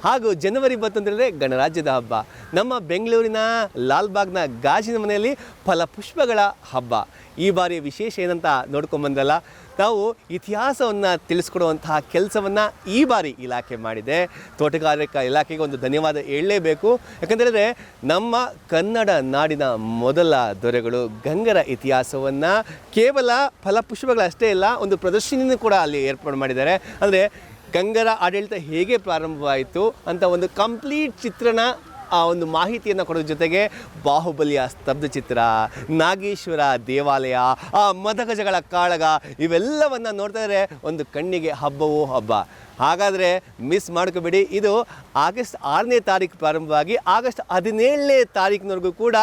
ಹಾಗೂ ಜನವರಿ ಬಂತು ಅಂತ ಹೇಳಿದ್ರೆ ಗಣರಾಜ್ಯದ ಹಬ್ಬ. ನಮ್ಮ ಬೆಂಗಳೂರಿನ ಲಾಲ್ಬಾಗ್ನ ಗಾಜಿನ ಮನೆಯಲ್ಲಿ ಫಲಪುಷ್ಪಗಳ ಹಬ್ಬ. ಈ ಬಾರಿ ವಿಶೇಷ ಏನಂತ ನೋಡ್ಕೊಂಬಂದ್ರಲ್ಲ, ನಾವು ಇತಿಹಾಸವನ್ನು ತಿಳಿಸ್ಕೊಡುವಂತಹ ಕೆಲಸವನ್ನು ಈ ಬಾರಿ ಇಲಾಖೆ ಮಾಡಿದೆ. ತೋಟಗಾರಿಕಾ ಇಲಾಖೆಗೆ ಒಂದು ಧನ್ಯವಾದ ಹೇಳಲೇಬೇಕು. ಯಾಕಂತೇಳಿದ್ರೆ ನಮ್ಮ ಕನ್ನಡ ನಾಡಿನ ಮೊದಲ ದೊರೆಗಳು ಗಂಗರ ಇತಿಹಾಸವನ್ನು ಕೇವಲ ಫಲಪುಷ್ಪಗಳಷ್ಟೇ ಇಲ್ಲ, ಒಂದು ಪ್ರದರ್ಶನಿಯನ್ನು ಕೂಡ ಅಲ್ಲಿ ಏರ್ಪಾಡು ಮಾಡಿದ್ದಾರೆ. ಅಂದರೆ ಗಂಗರ ಆಡಳಿತ ಹೇಗೆ ಪ್ರಾರಂಭವಾಯಿತು ಅಂತ ಒಂದು ಕಂಪ್ಲೀಟ್ ಚಿತ್ರಣ, ಆ ಒಂದು ಮಾಹಿತಿಯನ್ನು ಕೊಡೋದ್ರ ಜೊತೆಗೆ ಬಾಹುಬಲಿಯ ಸ್ತಬ್ಧ ಚಿತ್ರ, ನಾಗೇಶ್ವರ ದೇವಾಲಯ, ಆ ಮದಗಜಗಳ ಕಾಳಗ, ಇವೆಲ್ಲವನ್ನು ನೋಡ್ತಾ ಇದ್ರೆ ಒಂದು ಕಣ್ಣಿಗೆ ಹಬ್ಬವೂ ಹಬ್ಬ. ಹಾಗಾದರೆ ಮಿಸ್ ಮಾಡ್ಕೋಬೇಡಿ. ಇದು ಆಗಸ್ಟ್ 6ನೇ ತಾರೀಕು ಪ್ರಾರಂಭವಾಗಿ ಆಗಸ್ಟ್ 17ನೇ ತಾರೀಕಿನವರೆಗೂ ಕೂಡ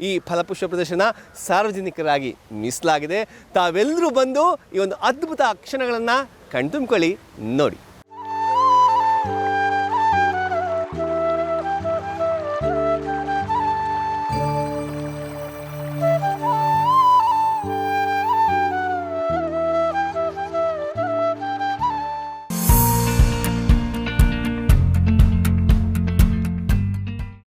ಈ ಫಲಪುಷ್ಪ ಪ್ರದರ್ಶನ ಸಾರ್ವಜನಿಕರಾಗಿ ಮೀಸಲಾಗಿದೆ. ತಾವೆಲ್ಲರೂ ಬಂದು ಈ ಒಂದು ಅದ್ಭುತ ಕ್ಷಣಗಳನ್ನು ಕಣ್ತುಂಬ್ಕೊಳ್ಳಿ, ನೋಡಿ.